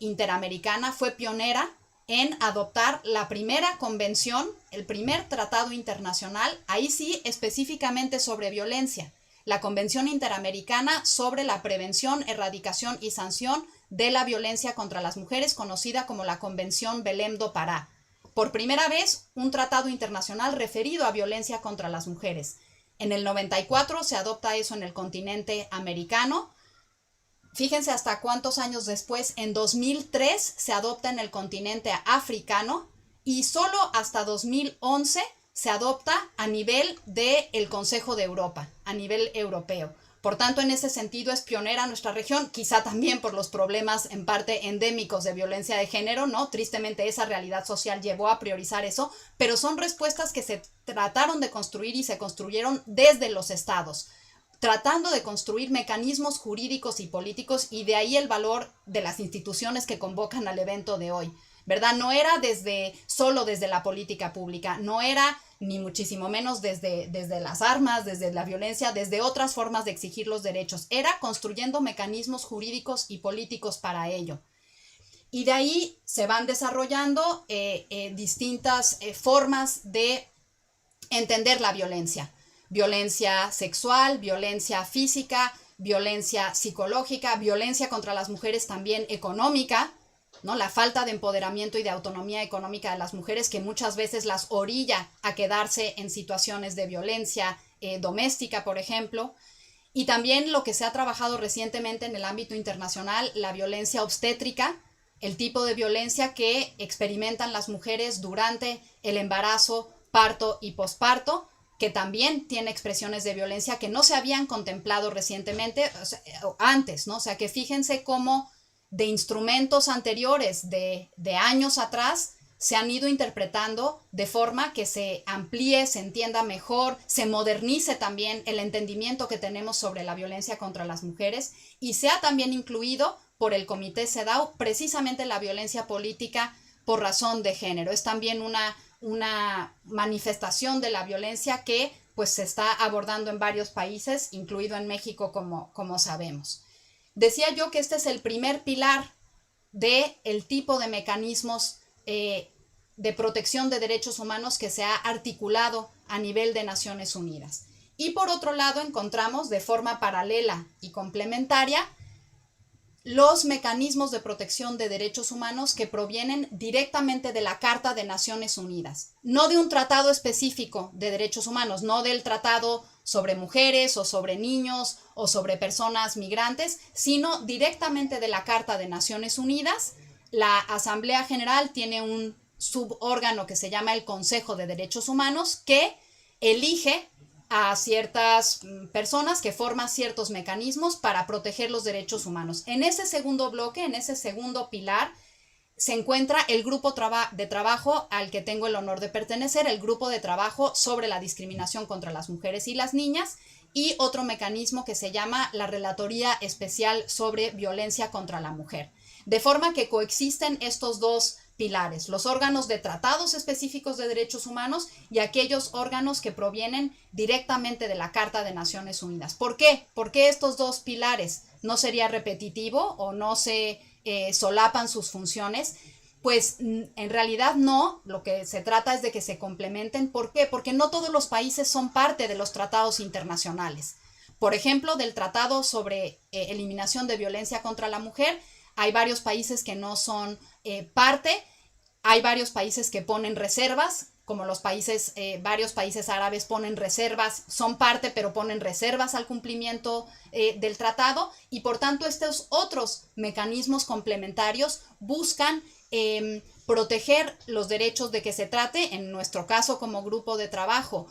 interamericana fue pionera en adoptar la primera convención, el primer tratado internacional, ahí sí específicamente sobre violencia, la Convención Interamericana sobre la Prevención, Erradicación y Sanción de la Violencia contra las Mujeres, conocida como la Convención Belém do Pará. Por primera vez, un tratado internacional referido a violencia contra las mujeres. En el 94 se adopta eso en el continente americano. Fíjense hasta cuántos años después, en 2003 se adopta en el continente africano y solo hasta 2011 se adopta a nivel del Consejo de Europa, a nivel europeo. Por tanto, en ese sentido es pionera nuestra región, quizá también por los problemas en parte endémicos de violencia de género, ¿no? Tristemente esa realidad social llevó a priorizar eso, pero son respuestas que se trataron de construir y se construyeron desde los estados, tratando de construir mecanismos jurídicos y políticos, y de ahí el valor de las instituciones que convocan al evento de hoy, ¿verdad? No era solo desde la política pública, no era ni muchísimo menos desde las armas, desde la violencia, desde otras formas de exigir los derechos. Era construyendo mecanismos jurídicos y políticos para ello. Y de ahí se van desarrollando distintas formas de entender la violencia. Violencia sexual, violencia física, violencia psicológica, violencia contra las mujeres también económica, ¿no? La falta de empoderamiento y de autonomía económica de las mujeres, que muchas veces las orilla a quedarse en situaciones de violencia doméstica, por ejemplo. Y también lo que se ha trabajado recientemente en el ámbito internacional, la violencia obstétrica, el tipo de violencia que experimentan las mujeres durante el embarazo, parto y posparto, que también tiene expresiones de violencia que no se habían contemplado recientemente, o antes, ¿no? O sea, que fíjense cómo de instrumentos anteriores de años atrás se han ido interpretando de forma que se amplíe, se entienda mejor, se modernice también el entendimiento que tenemos sobre la violencia contra las mujeres, y se ha también incluido por el Comité CEDAW precisamente la violencia política por razón de género. Es también una manifestación de la violencia que pues se está abordando en varios países, incluido en México, como sabemos. Decía yo que este es el primer pilar del tipo de mecanismos de protección de derechos humanos que se ha articulado a nivel de Naciones Unidas. Y por otro lado encontramos de forma paralela y complementaria los mecanismos de protección de derechos humanos que provienen directamente de la Carta de Naciones Unidas, no de un tratado específico de derechos humanos, no del tratado sobre mujeres o sobre niños o sobre personas migrantes, sino directamente de la Carta de Naciones Unidas. La Asamblea General tiene un subórgano que se llama el Consejo de Derechos Humanos, que elige a ciertas personas que forman ciertos mecanismos para proteger los derechos humanos. En ese segundo bloque, en ese segundo pilar, se encuentra el grupo de trabajo al que tengo el honor de pertenecer, el grupo de trabajo sobre la discriminación contra las mujeres y las niñas, y otro mecanismo que se llama la Relatoría Especial sobre Violencia contra la Mujer. De forma que coexisten estos dos pilares, los órganos de tratados específicos de derechos humanos y aquellos órganos que provienen directamente de la Carta de Naciones Unidas. ¿Por qué? ¿Por qué estos dos pilares? ¿No sería repetitivo o no se solapan sus funciones? Pues en realidad no, lo que se trata es de que se complementen. ¿Por qué? Porque no todos los países son parte de los tratados internacionales. Por ejemplo, del Tratado sobre Eliminación de Violencia contra la Mujer, hay varios países que no son parte, hay varios países que ponen reservas, como los países, varios países árabes ponen reservas, son parte pero ponen reservas al cumplimiento del tratado, y por tanto estos otros mecanismos complementarios buscan proteger los derechos de que se trate, en nuestro caso como grupo de trabajo,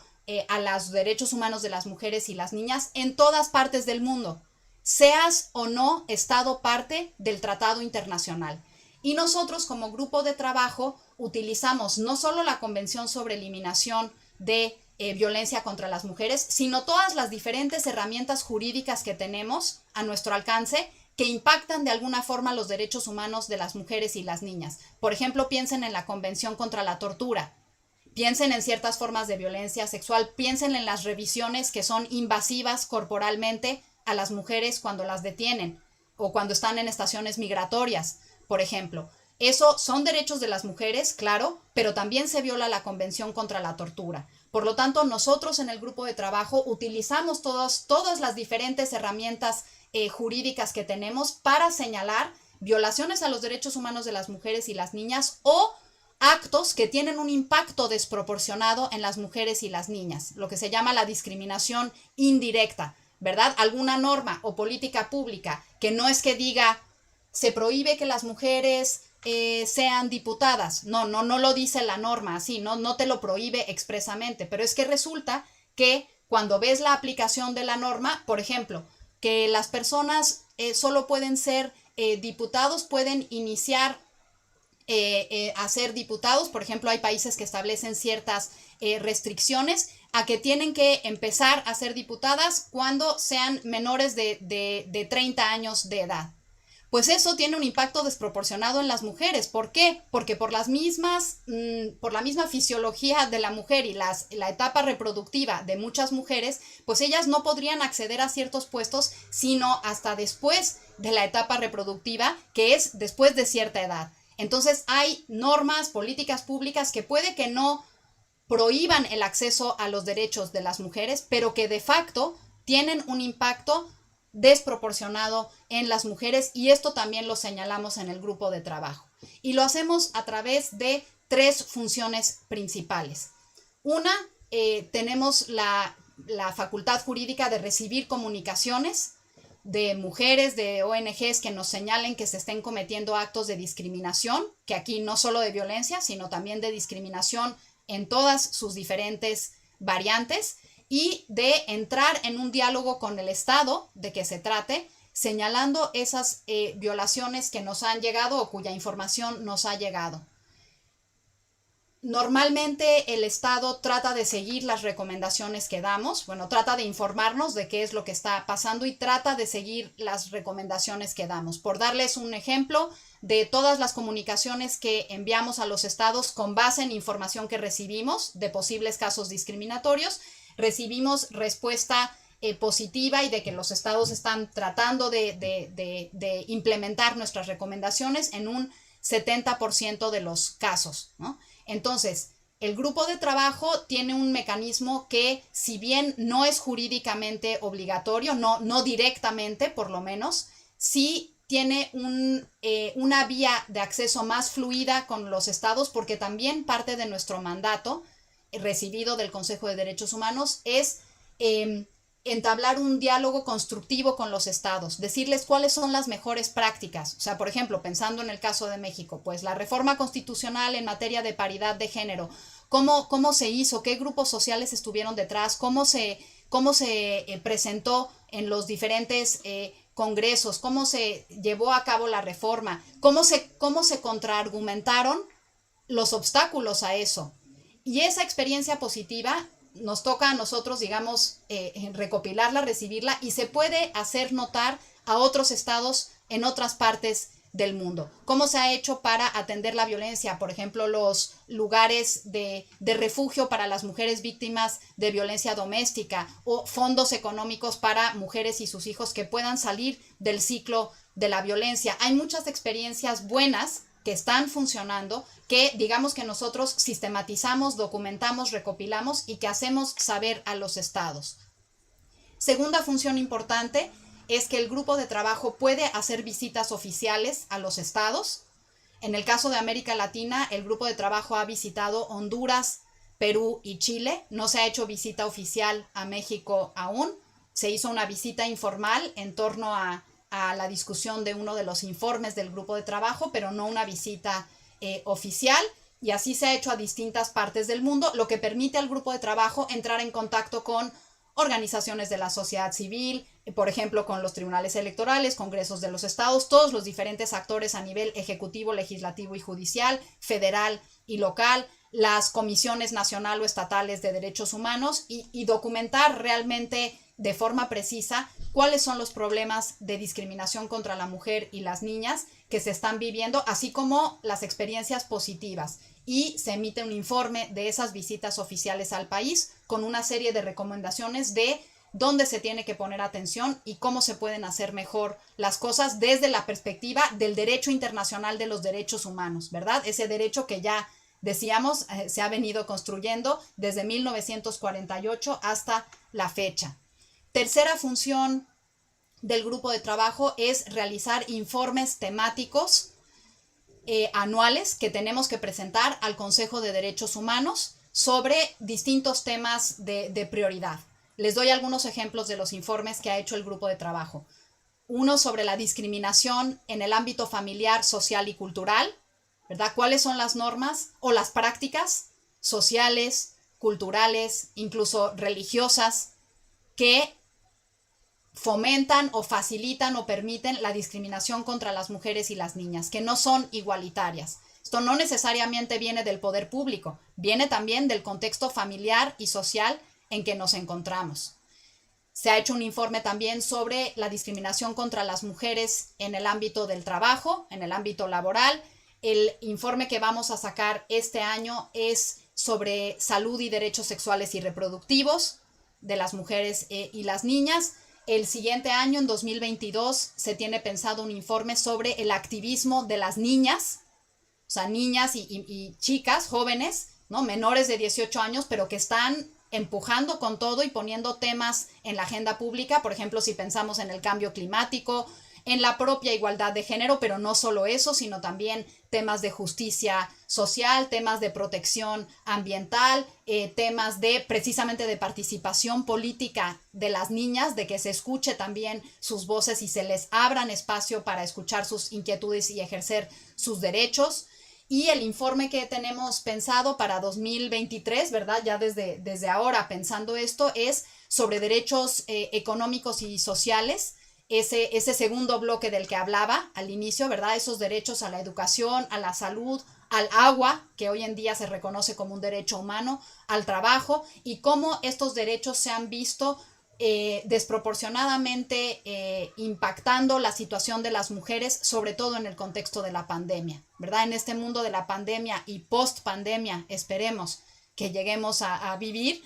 a los derechos humanos de las mujeres y las niñas en todas partes del mundo, seas o no Estado parte del tratado internacional. Y nosotros como grupo de trabajo utilizamos no solo la Convención sobre Eliminación de Violencia contra las Mujeres, sino todas las diferentes herramientas jurídicas que tenemos a nuestro alcance que impactan de alguna forma los derechos humanos de las mujeres y las niñas. Por ejemplo, piensen en la Convención contra la Tortura, piensen en ciertas formas de violencia sexual, piensen en las revisiones que son invasivas corporalmente a las mujeres cuando las detienen o cuando están en estaciones migratorias, por ejemplo. Eso son derechos de las mujeres, claro, pero también se viola la Convención contra la Tortura. Por lo tanto, nosotros en el grupo de trabajo utilizamos todas las diferentes herramientas jurídicas que tenemos para señalar violaciones a los derechos humanos de las mujeres y las niñas o actos que tienen un impacto desproporcionado en las mujeres y las niñas, lo que se llama la discriminación indirecta, ¿verdad? Alguna norma o política pública que no es que diga se prohíbe que las mujeres sean diputadas. No lo dice la norma así, no te lo prohíbe expresamente, pero es que resulta que cuando ves la aplicación de la norma, por ejemplo, que las personas solo pueden ser diputados, pueden iniciar a ser diputados, por ejemplo, hay países que establecen ciertas restricciones a que tienen que empezar a ser diputadas cuando sean menores de 30 años de edad. Pues eso tiene un impacto desproporcionado en las mujeres. ¿Por qué? Porque por la misma fisiología de la mujer y la etapa reproductiva de muchas mujeres, pues ellas no podrían acceder a ciertos puestos sino hasta después de la etapa reproductiva, que es después de cierta edad. Entonces hay normas, políticas públicas que puede que no prohíban el acceso a los derechos de las mujeres, pero que de facto tienen un impacto desproporcionado en las mujeres, y esto también lo señalamos en el grupo de trabajo. Y lo hacemos a través de 3 funciones principales. Una, tenemos la facultad jurídica de recibir comunicaciones de mujeres, de ONGs que nos señalen que se estén cometiendo actos de discriminación, que aquí no solo de violencia, sino también de discriminación en todas sus diferentes variantes, y de entrar en un diálogo con el Estado de que se trate, señalando esas violaciones que nos han llegado o cuya información nos ha llegado. Normalmente el Estado trata de seguir las recomendaciones que damos, bueno, trata de informarnos de qué es lo que está pasando y trata de seguir las recomendaciones que damos. Por darles un ejemplo, de todas las comunicaciones que enviamos a los estados con base en información que recibimos de posibles casos discriminatorios, recibimos respuesta positiva y de que los estados están tratando de implementar nuestras recomendaciones en un 70% de los casos, ¿no? Entonces, el grupo de trabajo tiene un mecanismo que, si bien no es jurídicamente obligatorio, no directamente por lo menos, sí tiene una vía de acceso más fluida con los estados, porque también parte de nuestro mandato recibido del Consejo de Derechos Humanos es entablar un diálogo constructivo con los estados, decirles cuáles son las mejores prácticas. O sea, por ejemplo, pensando en el caso de México, pues la reforma constitucional en materia de paridad de género, cómo se hizo, qué grupos sociales estuvieron detrás, cómo se presentó en los diferentes congresos, cómo se llevó a cabo la reforma, cómo se contraargumentaron los obstáculos a eso. Y esa experiencia positiva nos toca a nosotros, digamos, recopilarla, recibirla, y se puede hacer notar a otros estados en otras partes del mundo. ¿Cómo se ha hecho para atender la violencia? Por ejemplo, los lugares de refugio para las mujeres víctimas de violencia doméstica, o fondos económicos para mujeres y sus hijos que puedan salir del ciclo de la violencia. Hay muchas experiencias buenas que están funcionando, que digamos que nosotros sistematizamos, documentamos, recopilamos y que hacemos saber a los estados. Segunda función importante es que el grupo de trabajo puede hacer visitas oficiales a los estados. En el caso de América Latina, el grupo de trabajo ha visitado Honduras, Perú y Chile. No se ha hecho visita oficial a México aún. Se hizo una visita informal en torno a la discusión de uno de los informes del grupo de trabajo, pero no una visita oficial, y así se ha hecho a distintas partes del mundo, lo que permite al grupo de trabajo entrar en contacto con organizaciones de la sociedad civil, por ejemplo, con los tribunales electorales, congresos de los estados, todos los diferentes actores a nivel ejecutivo, legislativo y judicial, federal y local, las comisiones nacional o estatales de derechos humanos, y documentar realmente de forma precisa cuáles son los problemas de discriminación contra la mujer y las niñas que se están viviendo, así como las experiencias positivas. Y se emite un informe de esas visitas oficiales al país con una serie de recomendaciones de dónde se tiene que poner atención y cómo se pueden hacer mejor las cosas desde la perspectiva del derecho internacional de los derechos humanos, ¿verdad? Ese derecho que ya decíamos se ha venido construyendo desde 1948 hasta la fecha. Tercera función del grupo de trabajo es realizar informes temáticos anuales que tenemos que presentar al Consejo de Derechos Humanos sobre distintos temas de prioridad. Les doy algunos ejemplos de los informes que ha hecho el grupo de trabajo. Uno sobre la discriminación en el ámbito familiar, social y cultural, ¿verdad? ¿Cuáles son las normas o las prácticas sociales, culturales, incluso religiosas, que fomentan o facilitan o permiten la discriminación contra las mujeres y las niñas, que no son igualitarias? Esto no necesariamente viene del poder público, viene también del contexto familiar y social en que nos encontramos. Se ha hecho un informe también sobre la discriminación contra las mujeres en el ámbito del trabajo, en el ámbito laboral. El informe que vamos a sacar este año es sobre salud y derechos sexuales y reproductivos de las mujeres y las niñas. El siguiente año, en 2022, se tiene pensado un informe sobre el activismo de las niñas, o sea, niñas y chicas, jóvenes, ¿no? Menores de 18 años, pero que están empujando con todo y poniendo temas en la agenda pública. Por ejemplo, si pensamos en el cambio climático, en la propia igualdad de género, pero no solo eso, sino también temas de justicia social, temas de protección ambiental, temas de precisamente de participación política de las niñas, de que se escuche también sus voces y se les abran espacio para escuchar sus inquietudes y ejercer sus derechos. Y el informe que tenemos pensado para 2023, ¿verdad? Ya desde ahora pensando esto, es sobre derechos económicos y sociales, ese segundo bloque del que hablaba al inicio, ¿verdad? Esos derechos a la educación, a la salud, al agua, que hoy en día se reconoce como un derecho humano, al trabajo, y cómo estos derechos se han visto desproporcionadamente impactando la situación de las mujeres, sobre todo en el contexto de la pandemia, ¿verdad? En este mundo de la pandemia y post pandemia, esperemos que lleguemos a vivir,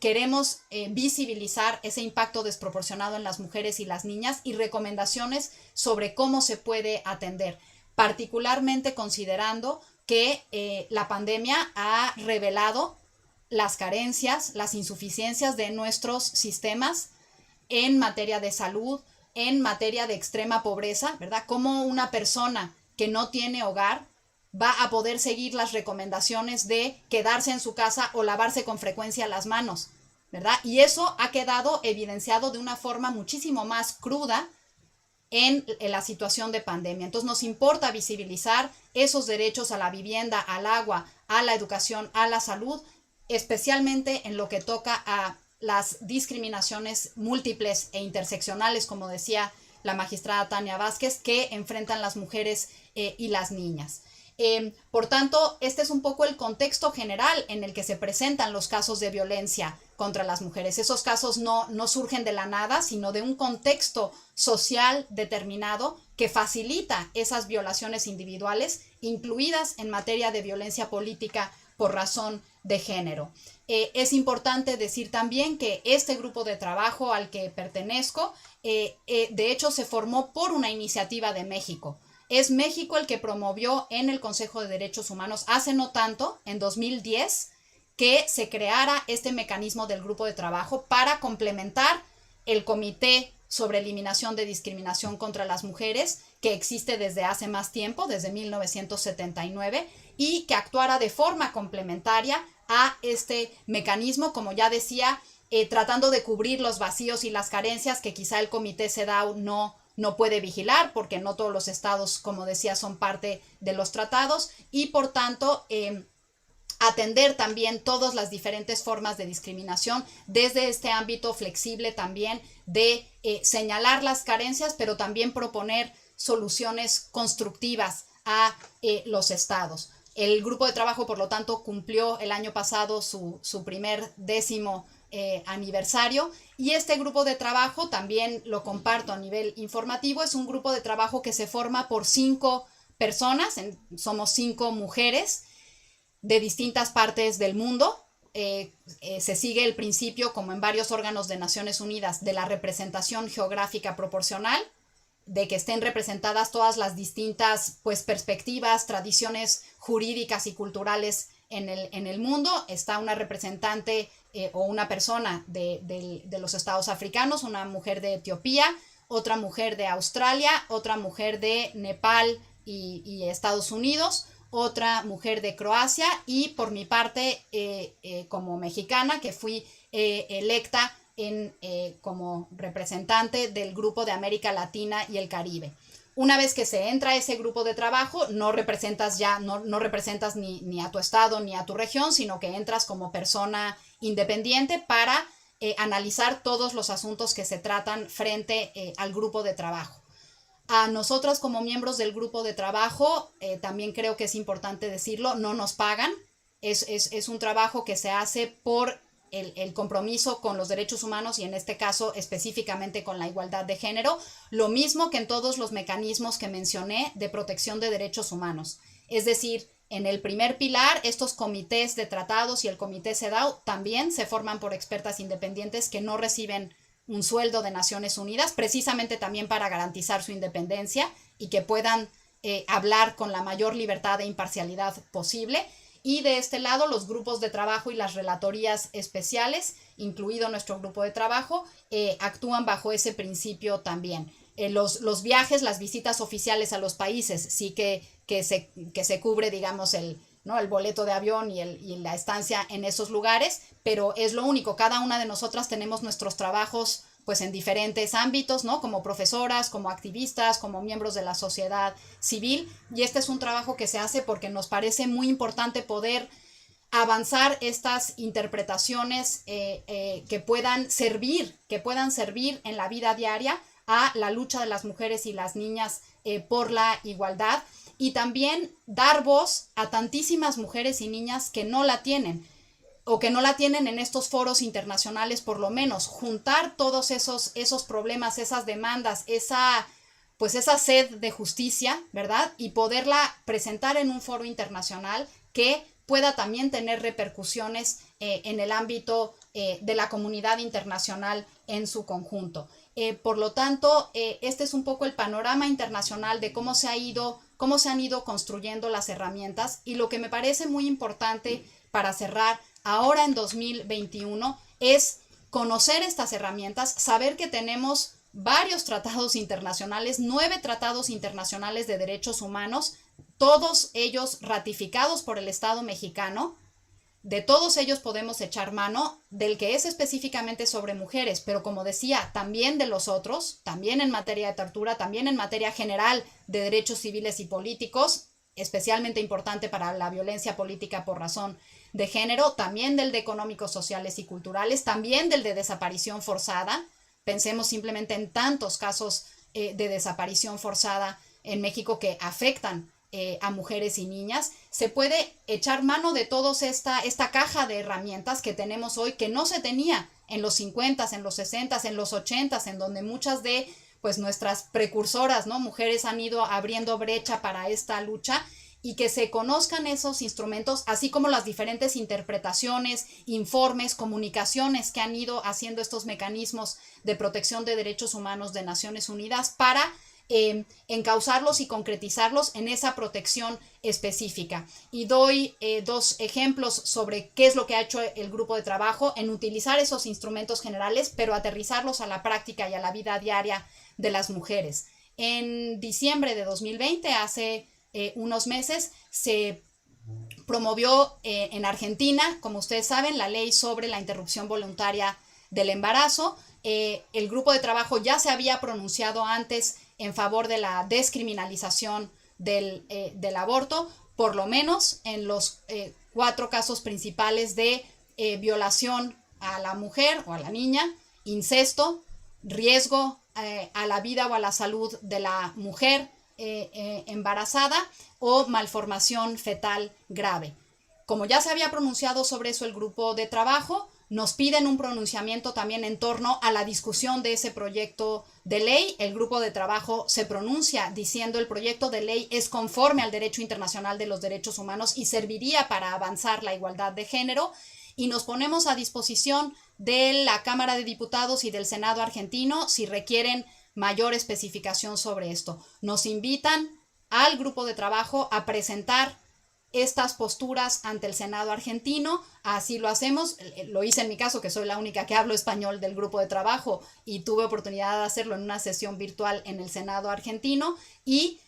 queremos visibilizar ese impacto desproporcionado en las mujeres y las niñas y recomendaciones sobre cómo se puede atender, particularmente considerando que la pandemia ha revelado las carencias, las insuficiencias de nuestros sistemas en materia de salud, en materia de extrema pobreza, ¿verdad? Cómo una persona que no tiene hogar va a poder seguir las recomendaciones de quedarse en su casa o lavarse con frecuencia las manos, ¿verdad? Y eso ha quedado evidenciado de una forma muchísimo más cruda en la situación de pandemia. Entonces nos importa visibilizar esos derechos a la vivienda, al agua, a la educación, a la salud, especialmente en lo que toca a las discriminaciones múltiples e interseccionales, como decía la magistrada Tania Vázquez, que enfrentan las mujeres y las niñas. Por tanto, este es un poco el contexto general en el que se presentan los casos de violencia contra las mujeres. Esos casos no surgen de la nada, sino de un contexto social determinado que facilita esas violaciones individuales, incluidas en materia de violencia política por razón de género. Es importante decir también que este grupo de trabajo al que pertenezco, de hecho, se formó por una iniciativa de México. Es México el que promovió en el Consejo de Derechos Humanos hace no tanto, en 2010, que se creara este mecanismo del grupo de trabajo para complementar el Comité sobre Eliminación de Discriminación contra las Mujeres, que existe desde hace más tiempo, desde 1979, y que actuara de forma complementaria a este mecanismo, como ya decía, tratando de cubrir los vacíos y las carencias que quizá el Comité CEDAW no puede vigilar, porque no todos los estados, como decía, son parte de los tratados, y por tanto atender también todas las diferentes formas de discriminación desde este ámbito flexible también de señalar las carencias, pero también proponer soluciones constructivas a los estados. El grupo de trabajo, por lo tanto, cumplió el año pasado su primer 10º aniversario, y este grupo de trabajo, también lo comparto a nivel informativo, es un grupo de trabajo que se forma por 5 personas, somos 5 mujeres de distintas partes del mundo. Se sigue el principio, como en varios órganos de Naciones Unidas, de la representación geográfica proporcional, de que estén representadas todas las distintas perspectivas, tradiciones jurídicas y culturales en el mundo. Está una representante o una persona de los estados africanos, una mujer de Etiopía, otra mujer de Australia, otra mujer de Nepal y Estados Unidos, otra mujer de Croacia, y por mi parte como mexicana, que fui electa como representante del grupo de América Latina y el Caribe. Una vez que se entra a ese grupo de trabajo, no representas ni a tu estado ni a tu región, sino que entras como persona independiente para analizar todos los asuntos que se tratan frente al grupo de trabajo. A nosotras como miembros del grupo de trabajo, también creo que es importante decirlo, no nos pagan. Es un trabajo que se hace por el compromiso con los derechos humanos y en este caso específicamente con la igualdad de género, lo mismo que en todos los mecanismos que mencioné de protección de derechos humanos. Es decir, en el primer pilar, estos comités de tratados y el comité CEDAW también se forman por expertas independientes que no reciben un sueldo de Naciones Unidas, precisamente también para garantizar su independencia y que puedan hablar con la mayor libertad e imparcialidad posible. Y de este lado, los grupos de trabajo y las relatorías especiales, incluido nuestro grupo de trabajo, actúan bajo ese principio también. los viajes, las visitas oficiales a los países, sí que se cubre, digamos, ¿no? El boleto de avión y la estancia en esos lugares, pero es lo único. Cada una de nosotras tenemos nuestros trabajos pues en diferentes ámbitos, ¿no? Como profesoras, como activistas, como miembros de la sociedad civil, y este es un trabajo que se hace porque nos parece muy importante poder avanzar estas interpretaciones que puedan servir en la vida diaria a la lucha de las mujeres y las niñas por la igualdad, y también dar voz a tantísimas mujeres y niñas que no la tienen, o que no la tienen en estos foros internacionales. Por lo menos juntar todos esos problemas, esas demandas, esa sed de justicia, ¿verdad? Y poderla presentar en un foro internacional que pueda también tener repercusiones en el ámbito de la comunidad internacional en su conjunto. Por lo tanto, este es un poco el panorama internacional de cómo se han ido construyendo las herramientas, y lo que me parece muy importante para cerrar ahora en 2021 es conocer estas herramientas, saber que tenemos varios tratados internacionales, 9 tratados internacionales de derechos humanos, todos ellos ratificados por el Estado mexicano. De todos ellos podemos echar mano, del que es específicamente sobre mujeres, pero como decía, también de los otros, también en materia de tortura, también en materia general de derechos civiles y políticos, especialmente importante para la violencia política por razón de género, también del de económicos, sociales y culturales, también del de desaparición forzada. Pensemos simplemente en tantos casos de desaparición forzada en México que afectan a mujeres y niñas. Se puede echar mano de toda esta caja de herramientas que tenemos hoy, que no se tenía en los 50s, en los 60s, en los 80s, en donde muchas de pues nuestras precursoras, ¿no? Mujeres han ido abriendo brecha para esta lucha, y que se conozcan esos instrumentos, así como las diferentes interpretaciones, informes, comunicaciones que han ido haciendo estos mecanismos de protección de derechos humanos de Naciones Unidas para encauzarlos y concretizarlos en esa protección específica. Y doy 2 ejemplos sobre qué es lo que ha hecho el grupo de trabajo en utilizar esos instrumentos generales, pero aterrizarlos a la práctica y a la vida diaria de las mujeres. En diciembre de 2020, hace unos meses, se promovió en Argentina, como ustedes saben, la ley sobre la interrupción voluntaria del embarazo. El grupo de trabajo ya se había pronunciado antes en favor de la descriminalización del aborto, por lo menos en los 4 casos principales de violación a la mujer o a la niña, incesto, riesgo a la vida o a la salud de la mujer embarazada, o malformación fetal grave. Como ya se había pronunciado sobre eso el grupo de trabajo, nos piden un pronunciamiento también en torno a la discusión de ese proyecto de ley. El grupo de trabajo se pronuncia diciendo: el proyecto de ley es conforme al derecho internacional de los derechos humanos y serviría para avanzar la igualdad de género, y nos ponemos a disposición de la Cámara de Diputados y del Senado argentino si requieren mayor especificación sobre esto. Nos invitan al grupo de trabajo a presentar estas posturas ante el Senado argentino. Así lo hacemos, lo hice en mi caso, que soy la única que hablo español del grupo de trabajo, y tuve oportunidad de hacerlo en una sesión virtual en el Senado argentino, y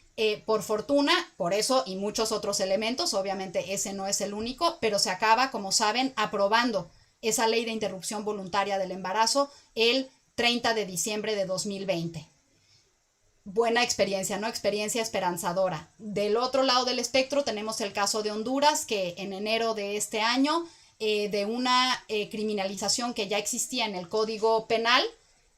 por fortuna, por eso y muchos otros elementos, obviamente ese no es el único, pero se acaba, como saben, aprobando esa ley de interrupción voluntaria del embarazo el 30 de diciembre de 2020. Buena experiencia, ¿no? Experiencia esperanzadora. Del otro lado del espectro tenemos el caso de Honduras, que en enero de este año, de una criminalización que ya existía en el Código Penal,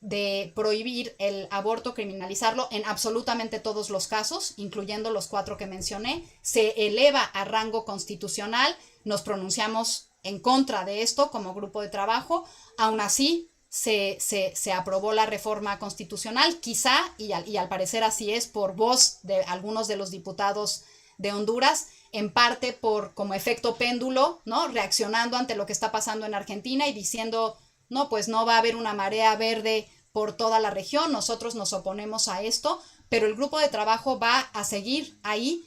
de prohibir el aborto, criminalizarlo en absolutamente todos los casos, incluyendo los 4 que mencioné, se eleva a rango constitucional. Nos pronunciamos en contra de esto como grupo de trabajo. Aún así, se aprobó la reforma constitucional, quizá, y al parecer así es, por voz de algunos de los diputados de Honduras, en parte como efecto péndulo, ¿no? Reaccionando ante lo que está pasando en Argentina y diciendo: no, pues no va a haber una marea verde por toda la región, nosotros nos oponemos a esto, pero el grupo de trabajo va a seguir ahí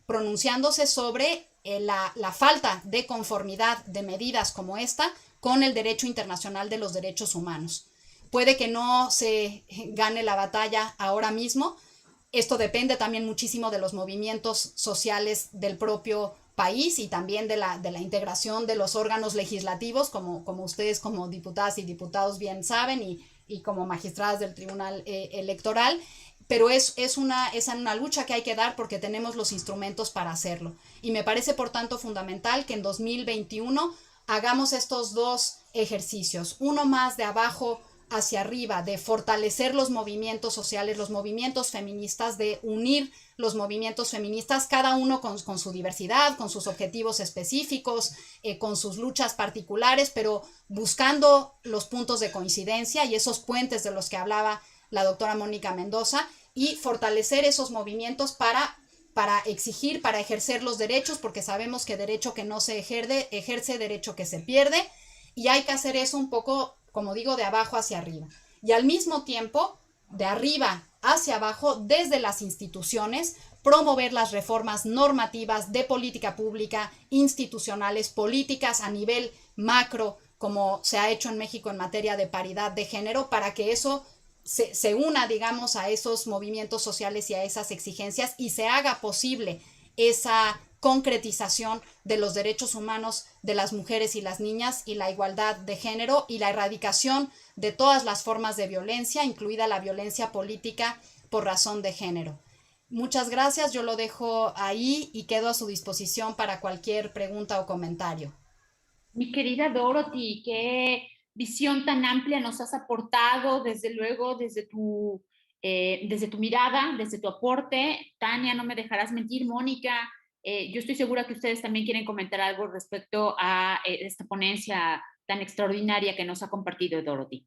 pronunciándose sobre la falta de conformidad de medidas como esta con el derecho internacional de los derechos humanos. puede que no se gane la batalla ahora mismo. Esto depende también muchísimo de los movimientos sociales del propio país y también de la integración de los órganos legislativos, como ustedes como diputadas y diputados bien saben, y como magistradas del Tribunal Electoral. Pero es una lucha que hay que dar porque tenemos los instrumentos para hacerlo. Y me parece, por tanto, fundamental que en 2021 hagamos estos dos ejercicios. Uno más de abajo hacia arriba, de fortalecer los movimientos sociales, los movimientos feministas, de unir los movimientos feministas, cada uno con su diversidad, con sus objetivos específicos, con sus luchas particulares, pero buscando los puntos de coincidencia y esos puentes de los que hablaba la doctora Mónica Mendoza, y fortalecer esos movimientos para exigir, para ejercer los derechos, porque sabemos que derecho que no se ejerce, derecho que se pierde, y hay que hacer eso un poco, como digo, de abajo hacia arriba. Y al mismo tiempo, de arriba hacia abajo, desde las instituciones, promover las reformas normativas de política pública, institucionales, políticas a nivel macro, como se ha hecho en México en materia de paridad de género, para que eso se una, digamos, a esos movimientos sociales y a esas exigencias y se haga posible esa concretización de los derechos humanos de las mujeres y las niñas y la igualdad de género y la erradicación de todas las formas de violencia, incluida la violencia política por razón de género. Muchas gracias, yo lo dejo ahí y quedo a su disposición para cualquier pregunta o comentario. Mi querida Dorothy, qué visión tan amplia nos has aportado, desde luego, desde tu mirada, desde tu aporte. Tania, no me dejarás mentir, Mónica, yo estoy segura que ustedes también quieren comentar algo respecto a esta ponencia tan extraordinaria que nos ha compartido Dorothy.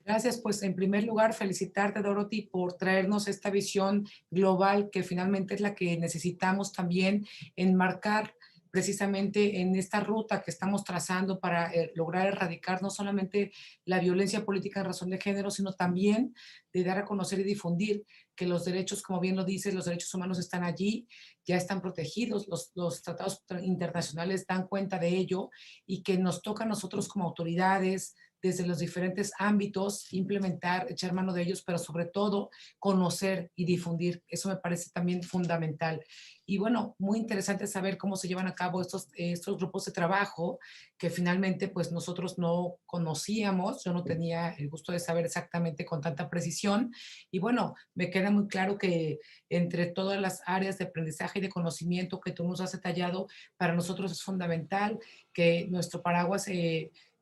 Gracias, pues en primer lugar felicitarte, Dorothy, por traernos esta visión global que finalmente es la que necesitamos también enmarcar precisamente en esta ruta que estamos trazando para lograr erradicar no solamente la violencia política en razón de género, sino también de dar a conocer y difundir que los derechos, como bien lo dices, los derechos humanos están allí, ya están protegidos, los tratados internacionales dan cuenta de ello y que nos toca a nosotros como autoridades, desde los diferentes ámbitos, implementar, echar mano de ellos, pero sobre todo conocer y difundir. Eso me parece también fundamental. Y bueno, muy interesante saber cómo se llevan a cabo estos grupos de trabajo que finalmente pues nosotros no conocíamos. Yo no tenía el gusto de saber exactamente con tanta precisión. Y bueno, me queda muy claro que entre todas las áreas de aprendizaje y de conocimiento que tú nos has detallado, para nosotros es fundamental que nuestro paraguas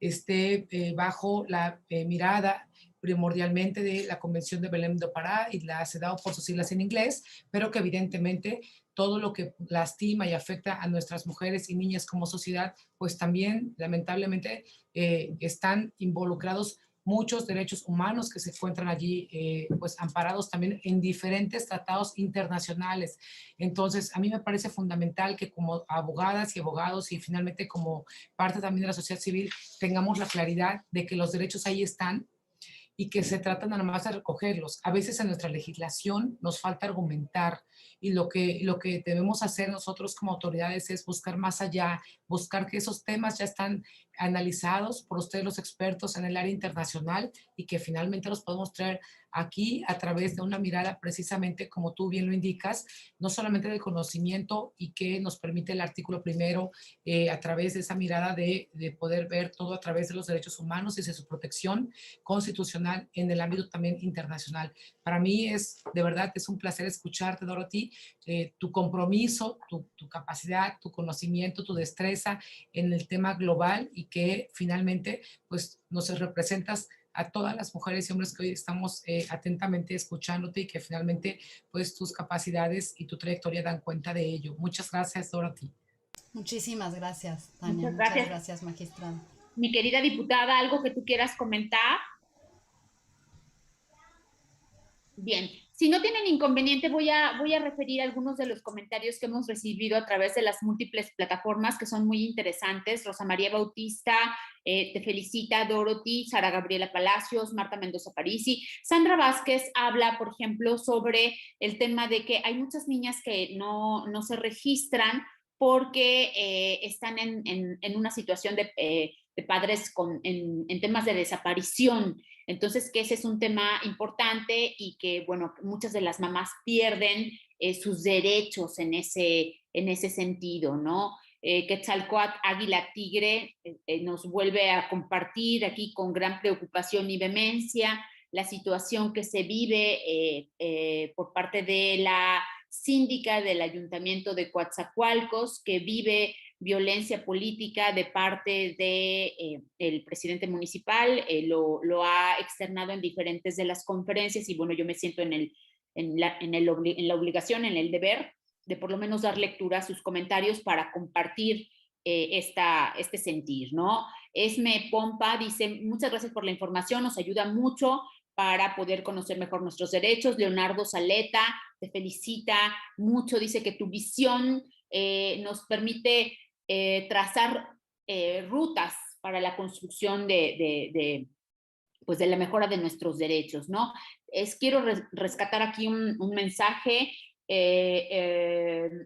esté bajo la mirada primordialmente de la Convención de Belém do Pará y la CEDAW por sus siglas en inglés, pero que evidentemente todo lo que lastima y afecta a nuestras mujeres y niñas como sociedad, pues también lamentablemente están involucrados muchos derechos humanos que se encuentran allí, pues amparados también en diferentes tratados internacionales. Entonces, a mí me parece fundamental que como abogadas y abogados y finalmente como parte también de la sociedad civil, tengamos la claridad de que los derechos ahí están y que se trata nada más de recogerlos. A veces en nuestra legislación nos falta argumentar y lo que debemos hacer nosotros como autoridades es buscar más allá, buscar que esos temas ya están analizados por ustedes los expertos en el área internacional y que finalmente los podemos traer aquí a través de una mirada precisamente como tú bien lo indicas, no solamente del conocimiento y que nos permite el artículo primero a través de esa mirada de poder ver todo a través de los derechos humanos y de su protección constitucional en el ámbito también internacional. Para mí de verdad, es un placer escucharte, Dorothy, tu compromiso, tu capacidad, tu conocimiento, tu destreza en el tema global y que finalmente pues nos representas a todas las mujeres y hombres que hoy estamos atentamente escuchándote y que finalmente pues tus capacidades y tu trayectoria dan cuenta de ello. Muchas gracias, Dorothy. Muchísimas gracias, Tania. Muchas gracias. Muchas gracias, magistrada. Mi querida diputada, ¿algo que tú quieras comentar? Bien, si no tienen inconveniente, voy a referir algunos de los comentarios que hemos recibido a través de las múltiples plataformas que son muy interesantes. Rosa María Bautista, te felicita, Dorothy, Sara Gabriela Palacios, Marta Mendoza Parisi. Sandra Vázquez habla, por ejemplo, sobre el tema de que hay muchas niñas que no se registran porque están en una situación de padres en temas de desaparición. Entonces, que ese es un tema importante y que, bueno, muchas de las mamás pierden sus derechos en ese sentido, ¿no? Quetzalcóatl Águila Tigre nos vuelve a compartir aquí con gran preocupación y vehemencia la situación que se vive por parte de la síndica del Ayuntamiento de Coatzacoalcos, que vive violencia política de parte del presidente municipal, lo ha externado en diferentes de las conferencias y bueno, yo me siento en la obligación, en el deber de por lo menos dar lectura a sus comentarios para compartir este sentir, ¿no? Esme Pompa dice, muchas gracias por la información, nos ayuda mucho para poder conocer mejor nuestros derechos. Leonardo Saleta te felicita mucho, dice que tu visión nos permite trazar rutas para la construcción pues de la mejora de nuestros derechos, ¿no? Quiero rescatar aquí un mensaje.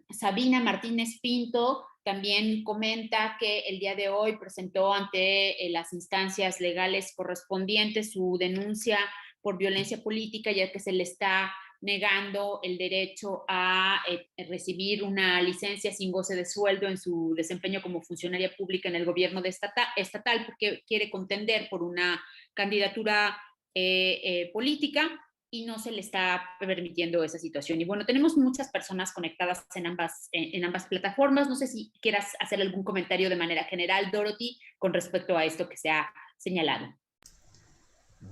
Sabina Martínez Pinto también comenta que el día de hoy presentó ante las instancias legales correspondientes su denuncia por violencia política, ya que se le está negando el derecho a recibir una licencia sin goce de sueldo en su desempeño como funcionaria pública en el gobierno estatal, porque quiere contender por una candidatura política y no se le está permitiendo esa situación. Y bueno, tenemos muchas personas conectadas en ambas plataformas. No sé si quieras hacer algún comentario de manera general, Dorothy, con respecto a esto que se ha señalado.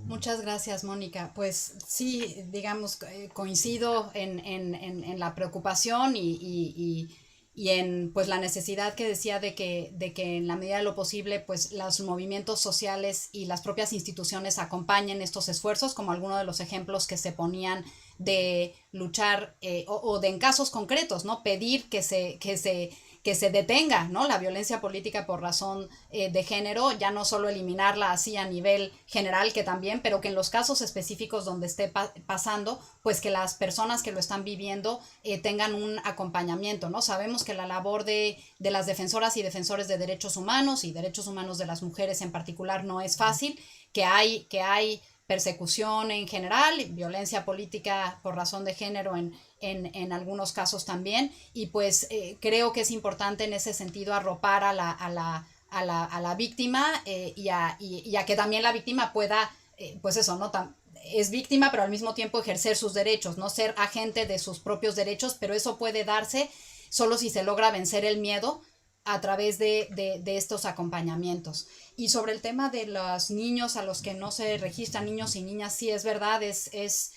Muchas gracias, Mónica. Pues sí, digamos, coincido en la preocupación y en pues la necesidad que decía de que en la medida de lo posible pues los movimientos sociales y las propias instituciones acompañen estos esfuerzos, como algunos de los ejemplos que se ponían de luchar o de en casos concretos, ¿no? Pedir que se detenga, ¿no? La violencia política por razón de género, ya no solo eliminarla así a nivel general, que también, pero que en los casos específicos donde esté pasando, pues que las personas que lo están viviendo tengan un acompañamiento, ¿no? Sabemos que la labor de las defensoras y defensores de derechos humanos y derechos humanos de las mujeres en particular no es fácil, que hay persecución en general, violencia política por razón de género en algunos casos también, y pues creo que es importante en ese sentido arropar a la víctima y a que también la víctima pueda, pues eso, ¿no? Es víctima, pero al mismo tiempo ejercer sus derechos, no ser agente de sus propios derechos, pero eso puede darse solo si se logra vencer el miedo a través de estos acompañamientos. Y sobre el tema de los niños a los que no se registran, niños y niñas, sí es verdad, es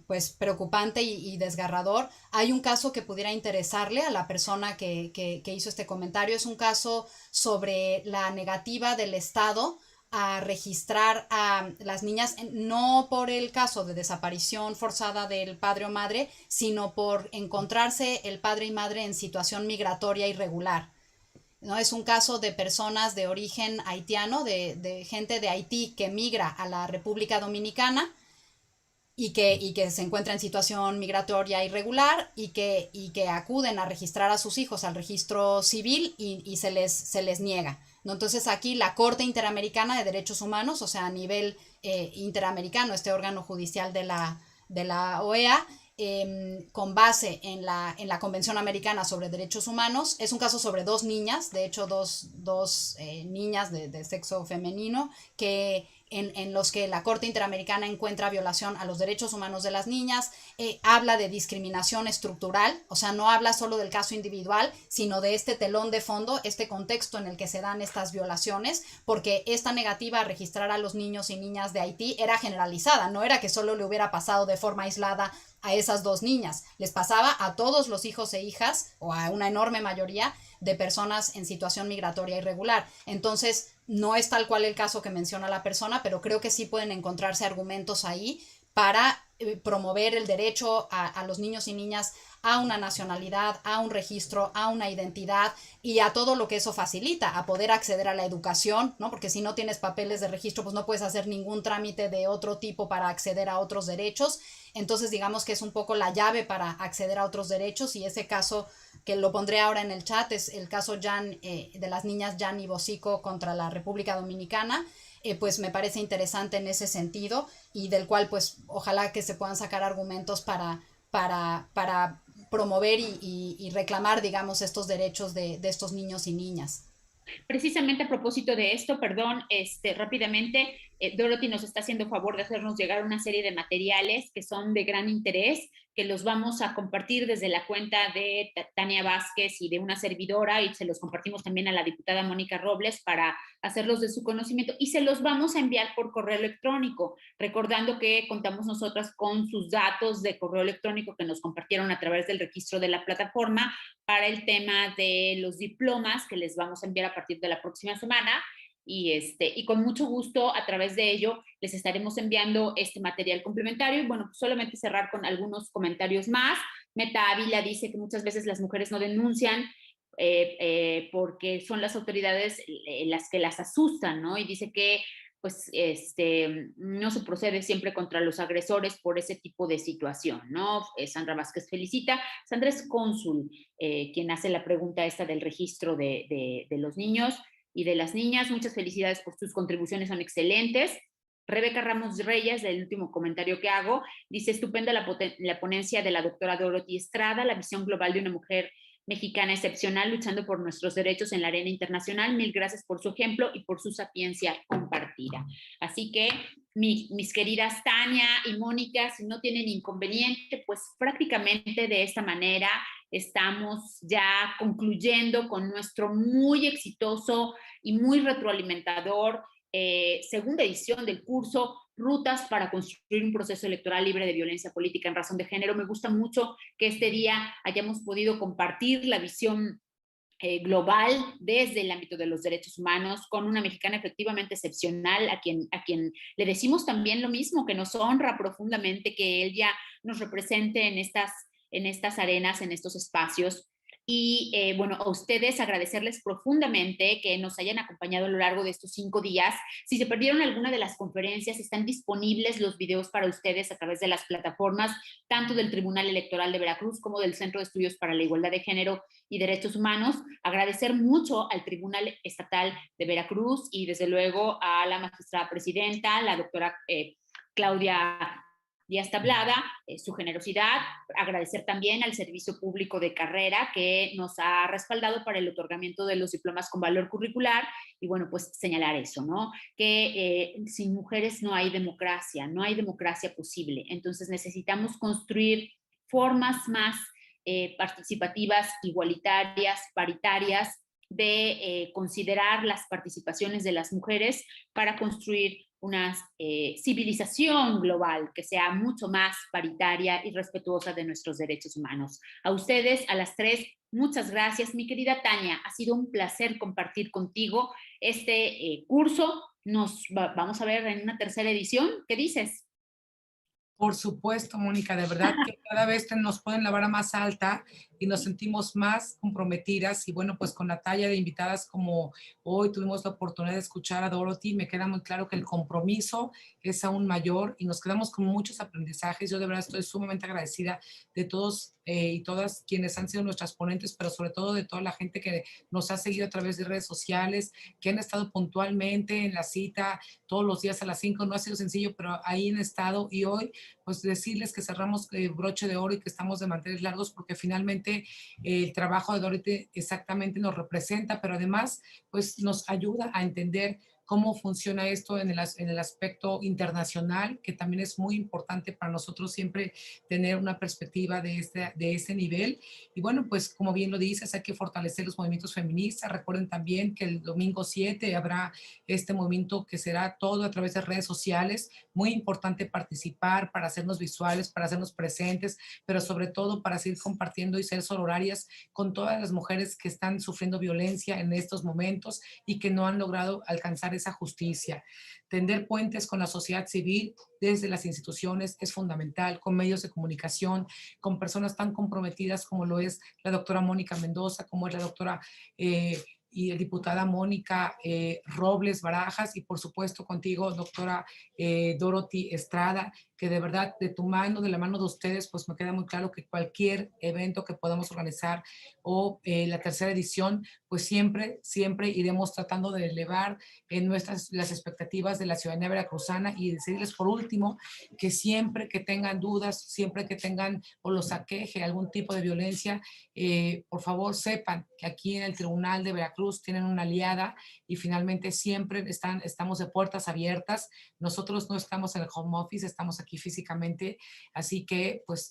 pues preocupante y desgarrador. Hay un caso que pudiera interesarle a la persona que hizo este comentario, es un caso sobre la negativa del Estado a registrar a las niñas, no por el caso de desaparición forzada del padre o madre, sino por encontrarse el padre y madre en situación migratoria irregular, ¿no? Es un caso de personas de origen haitiano, de gente de Haití que migra a la República Dominicana y que se encuentra en situación migratoria irregular y que acuden a registrar a sus hijos al registro civil y se les niega, ¿no? Entonces aquí la Corte Interamericana de Derechos Humanos, o sea, a nivel interamericano, este órgano judicial de la OEA, con base en la Convención Americana sobre Derechos Humanos, es un caso sobre dos niñas, de hecho dos niñas de sexo femenino, que en los que la Corte Interamericana encuentra violación a los derechos humanos de las niñas, habla de discriminación estructural, o sea, no habla solo del caso individual, sino de este telón de fondo, este contexto en el que se dan estas violaciones, porque esta negativa a registrar a los niños y niñas de Haití era generalizada, no era que solo le hubiera pasado de forma aislada a esas dos niñas, les pasaba a todos los hijos e hijas, o a una enorme mayoría de personas en situación migratoria irregular. Entonces, no es tal cual el caso que menciona la persona, pero creo que sí pueden encontrarse argumentos ahí para promover el derecho a los niños y niñas a una nacionalidad, a un registro, a una identidad y a todo lo que eso facilita, a poder acceder a la educación, ¿no? Porque si no tienes papeles de registro, pues no puedes hacer ningún trámite de otro tipo para acceder a otros derechos. Entonces, digamos que es un poco la llave para acceder a otros derechos y ese caso que lo pondré ahora en el chat, es el caso Jan, de las niñas Jan y Bosico contra la República Dominicana. Pues me parece interesante en ese sentido y del cual pues ojalá que se puedan sacar argumentos para promover y reclamar, digamos, estos derechos de estos niños y niñas. Precisamente a propósito de esto, perdón, rápidamente, Dorothy nos está haciendo favor de hacernos llegar una serie de materiales que son de gran interés, que los vamos a compartir desde la cuenta de Tania Vázquez y de una servidora, y se los compartimos también a la diputada Mónica Robles para hacerlos de su conocimiento, y se los vamos a enviar por correo electrónico, recordando que contamos nosotras con sus datos de correo electrónico que nos compartieron a través del registro de la plataforma para el tema de los diplomas que les vamos a enviar a partir de la próxima semana. Y con mucho gusto a través de ello les estaremos enviando este material complementario. Y bueno, pues solamente cerrar con algunos comentarios más. Meta Ávila dice que muchas veces las mujeres no denuncian porque son las autoridades las que las asustan, ¿no? Y dice que pues no se procede siempre contra los agresores por ese tipo de situación, ¿no? Sandra Vázquez felicita. Sandra es cónsul, quien hace la pregunta esta del registro de los niños y de las niñas. Muchas felicidades por sus contribuciones, son excelentes. Rebeca Ramos Reyes, del último comentario que hago, dice: estupenda la ponencia de la doctora Dorothy Estrada, la visión global de una mujer mexicana excepcional luchando por nuestros derechos en la arena internacional. Mil gracias por su ejemplo y por su sapiencia compartida. Así que mis queridas Tania y Mónica, si no tienen inconveniente, pues prácticamente de esta manera estamos ya concluyendo con nuestro muy exitoso y muy retroalimentador segunda edición del curso Rutas para construir un proceso electoral libre de violencia política en razón de género. Me gusta mucho que este día hayamos podido compartir la visión global desde el ámbito de los derechos humanos con una mexicana efectivamente excepcional a quien le decimos también lo mismo, que nos honra profundamente que ella nos represente en estas arenas, en estos espacios. Y bueno, a ustedes agradecerles profundamente que nos hayan acompañado a lo largo de estos 5 días. Si se perdieron alguna de las conferencias, están disponibles los videos para ustedes a través de las plataformas tanto del Tribunal Electoral de Veracruz como del Centro de Estudios para la Igualdad de Género y Derechos Humanos. Agradecer mucho al Tribunal Estatal de Veracruz y desde luego a la magistrada presidenta, la doctora Claudia Díaz Tablada, su generosidad. Agradecer también al Servicio Público de Carrera que nos ha respaldado para el otorgamiento de los diplomas con valor curricular. Y bueno, pues señalar eso, ¿no? Que sin mujeres no hay democracia posible. Entonces necesitamos construir formas más participativas, igualitarias, paritarias, de considerar las participaciones de las mujeres para construir una civilización global que sea mucho más paritaria y respetuosa de nuestros derechos humanos. A ustedes, a las 3, muchas gracias. Mi querida Tania, ha sido un placer compartir contigo este curso. Vamos a ver en una tercera edición. ¿Qué dices? Por supuesto, Mónica, de verdad que cada vez nos ponen la vara más alta y nos sentimos más comprometidas. Y bueno, pues con la talla de invitadas como hoy tuvimos la oportunidad de escuchar a Dorothy, me queda muy claro que el compromiso es aún mayor y nos quedamos con muchos aprendizajes. Yo de verdad estoy sumamente agradecida de todos y todas quienes han sido nuestras ponentes, pero sobre todo de toda la gente que nos ha seguido a través de redes sociales, que han estado puntualmente en la cita todos los días a las 5. No ha sido sencillo, pero ahí han estado. Y hoy pues decirles que cerramos broche de oro y que estamos de manteles largos porque finalmente el trabajo de Dorothy exactamente nos representa, pero además pues nos ayuda a entender cómo funciona esto en el aspecto internacional, que también es muy importante para nosotros siempre tener una perspectiva de ese nivel. Y bueno, pues como bien lo dices, hay que fortalecer los movimientos feministas. Recuerden también que el domingo 7 habrá este movimiento que será todo a través de redes sociales. Muy importante participar para hacernos visuales, para hacernos presentes, pero sobre todo para seguir compartiendo y ser sororarias con todas las mujeres que están sufriendo violencia en estos momentos y que no han logrado alcanzar esa justicia. Tender puentes con la sociedad civil desde las instituciones es fundamental, con medios de comunicación, con personas tan comprometidas como lo es la doctora Mónica Mendoza, como es la doctora y la diputada Mónica Robles Barajas, y por supuesto contigo, doctora Dorothy Estrada, que de verdad de tu mano, de la mano de ustedes, pues me queda muy claro que cualquier evento que podamos organizar o la tercera edición, pues siempre iremos tratando de elevar las expectativas de la ciudadanía veracruzana y decirles por último que siempre que tengan dudas, siempre que tengan o los aqueje algún tipo de violencia, por favor sepan que aquí en el Tribunal de Veracruz tienen una aliada y finalmente siempre estamos de puertas abiertas. Nosotros no estamos en el home office, estamos aquí físicamente, así que pues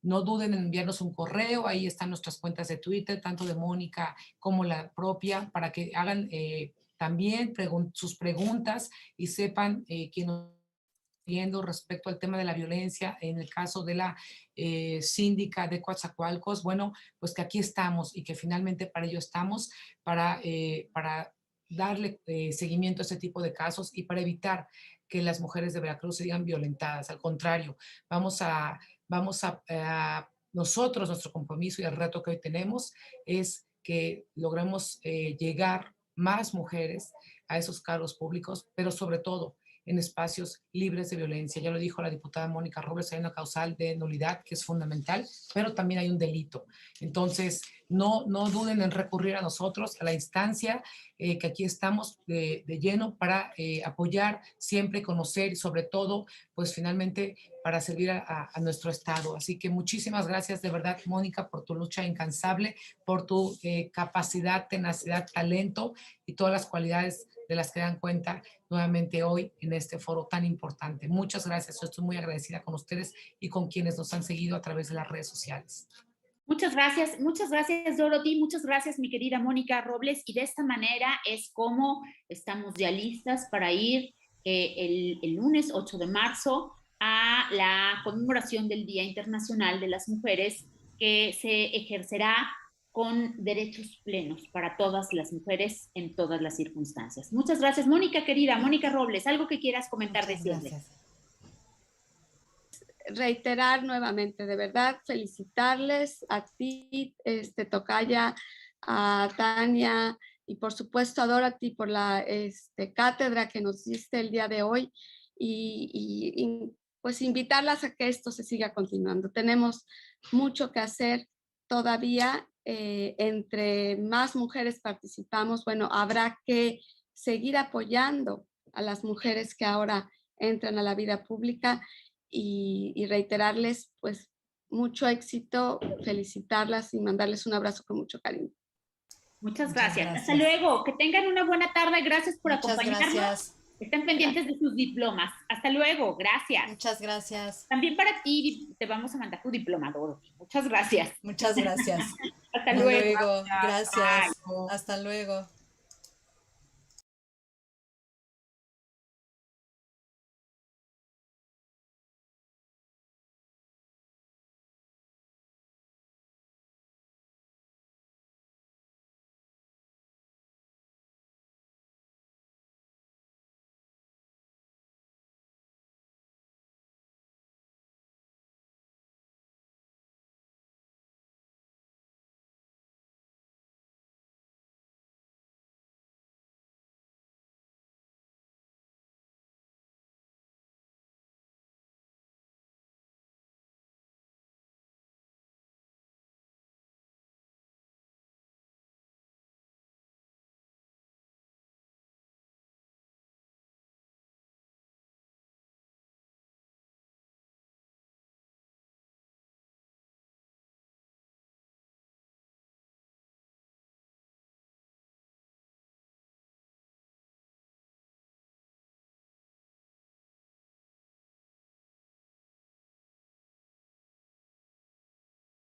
no duden en enviarnos un correo, ahí están nuestras cuentas de Twitter, tanto de Mónica como la propia, para que hagan también sus preguntas y sepan quién nos viendo respecto al tema de la violencia en el caso de la síndica de Coatzacoalcos, bueno, pues que aquí estamos y que finalmente para ello estamos, para darle seguimiento a este tipo de casos y para evitar que las mujeres de Veracruz sean violentadas. Al contrario, nosotros, nuestro compromiso y el reto que hoy tenemos es que logremos llegar más mujeres a esos cargos públicos, pero sobre todo en espacios libres de violencia. Ya lo dijo la diputada Mónica Robles, hay una causal de nulidad que es fundamental, pero también hay un delito. Entonces, no duden en recurrir a nosotros, a la instancia que aquí estamos de lleno para apoyar, siempre conocer y sobre todo, pues finalmente para servir a nuestro Estado. Así que muchísimas gracias de verdad, Mónica, por tu lucha incansable, por tu capacidad, tenacidad, talento y todas las cualidades de las que dan cuenta nuevamente hoy en este foro tan importante. Muchas gracias, yo estoy muy agradecida con ustedes y con quienes nos han seguido a través de las redes sociales. Muchas gracias, Dorothy, muchas gracias, mi querida Mónica Robles, y de esta manera es como estamos ya listas para ir el lunes 8 de marzo a la conmemoración del Día Internacional de las Mujeres, que se ejercerá con derechos plenos para todas las mujeres en todas las circunstancias. Muchas gracias, Mónica querida, Mónica Robles, ¿algo que quieras comentar, decirle? Reiterar nuevamente, de verdad, felicitarles a ti, Tocaya, a Tania y por supuesto a Dorothy por la cátedra que nos diste el día de hoy y pues invitarlas a que esto se siga continuando. Tenemos mucho que hacer todavía, entre más mujeres participamos, bueno, habrá que seguir apoyando a las mujeres que ahora entran a la vida pública y reiterarles pues mucho éxito, felicitarlas y mandarles un abrazo con mucho cariño. Muchas gracias. Hasta luego. Que tengan una buena tarde. Gracias por acompañarnos. Gracias. Estén pendientes de sus diplomas. Hasta luego. Gracias. Muchas gracias. También para ti te vamos a mandar tu diploma, Dorothy. Muchas gracias. Muchas gracias. Hasta luego. Gracias. Bye. Hasta luego.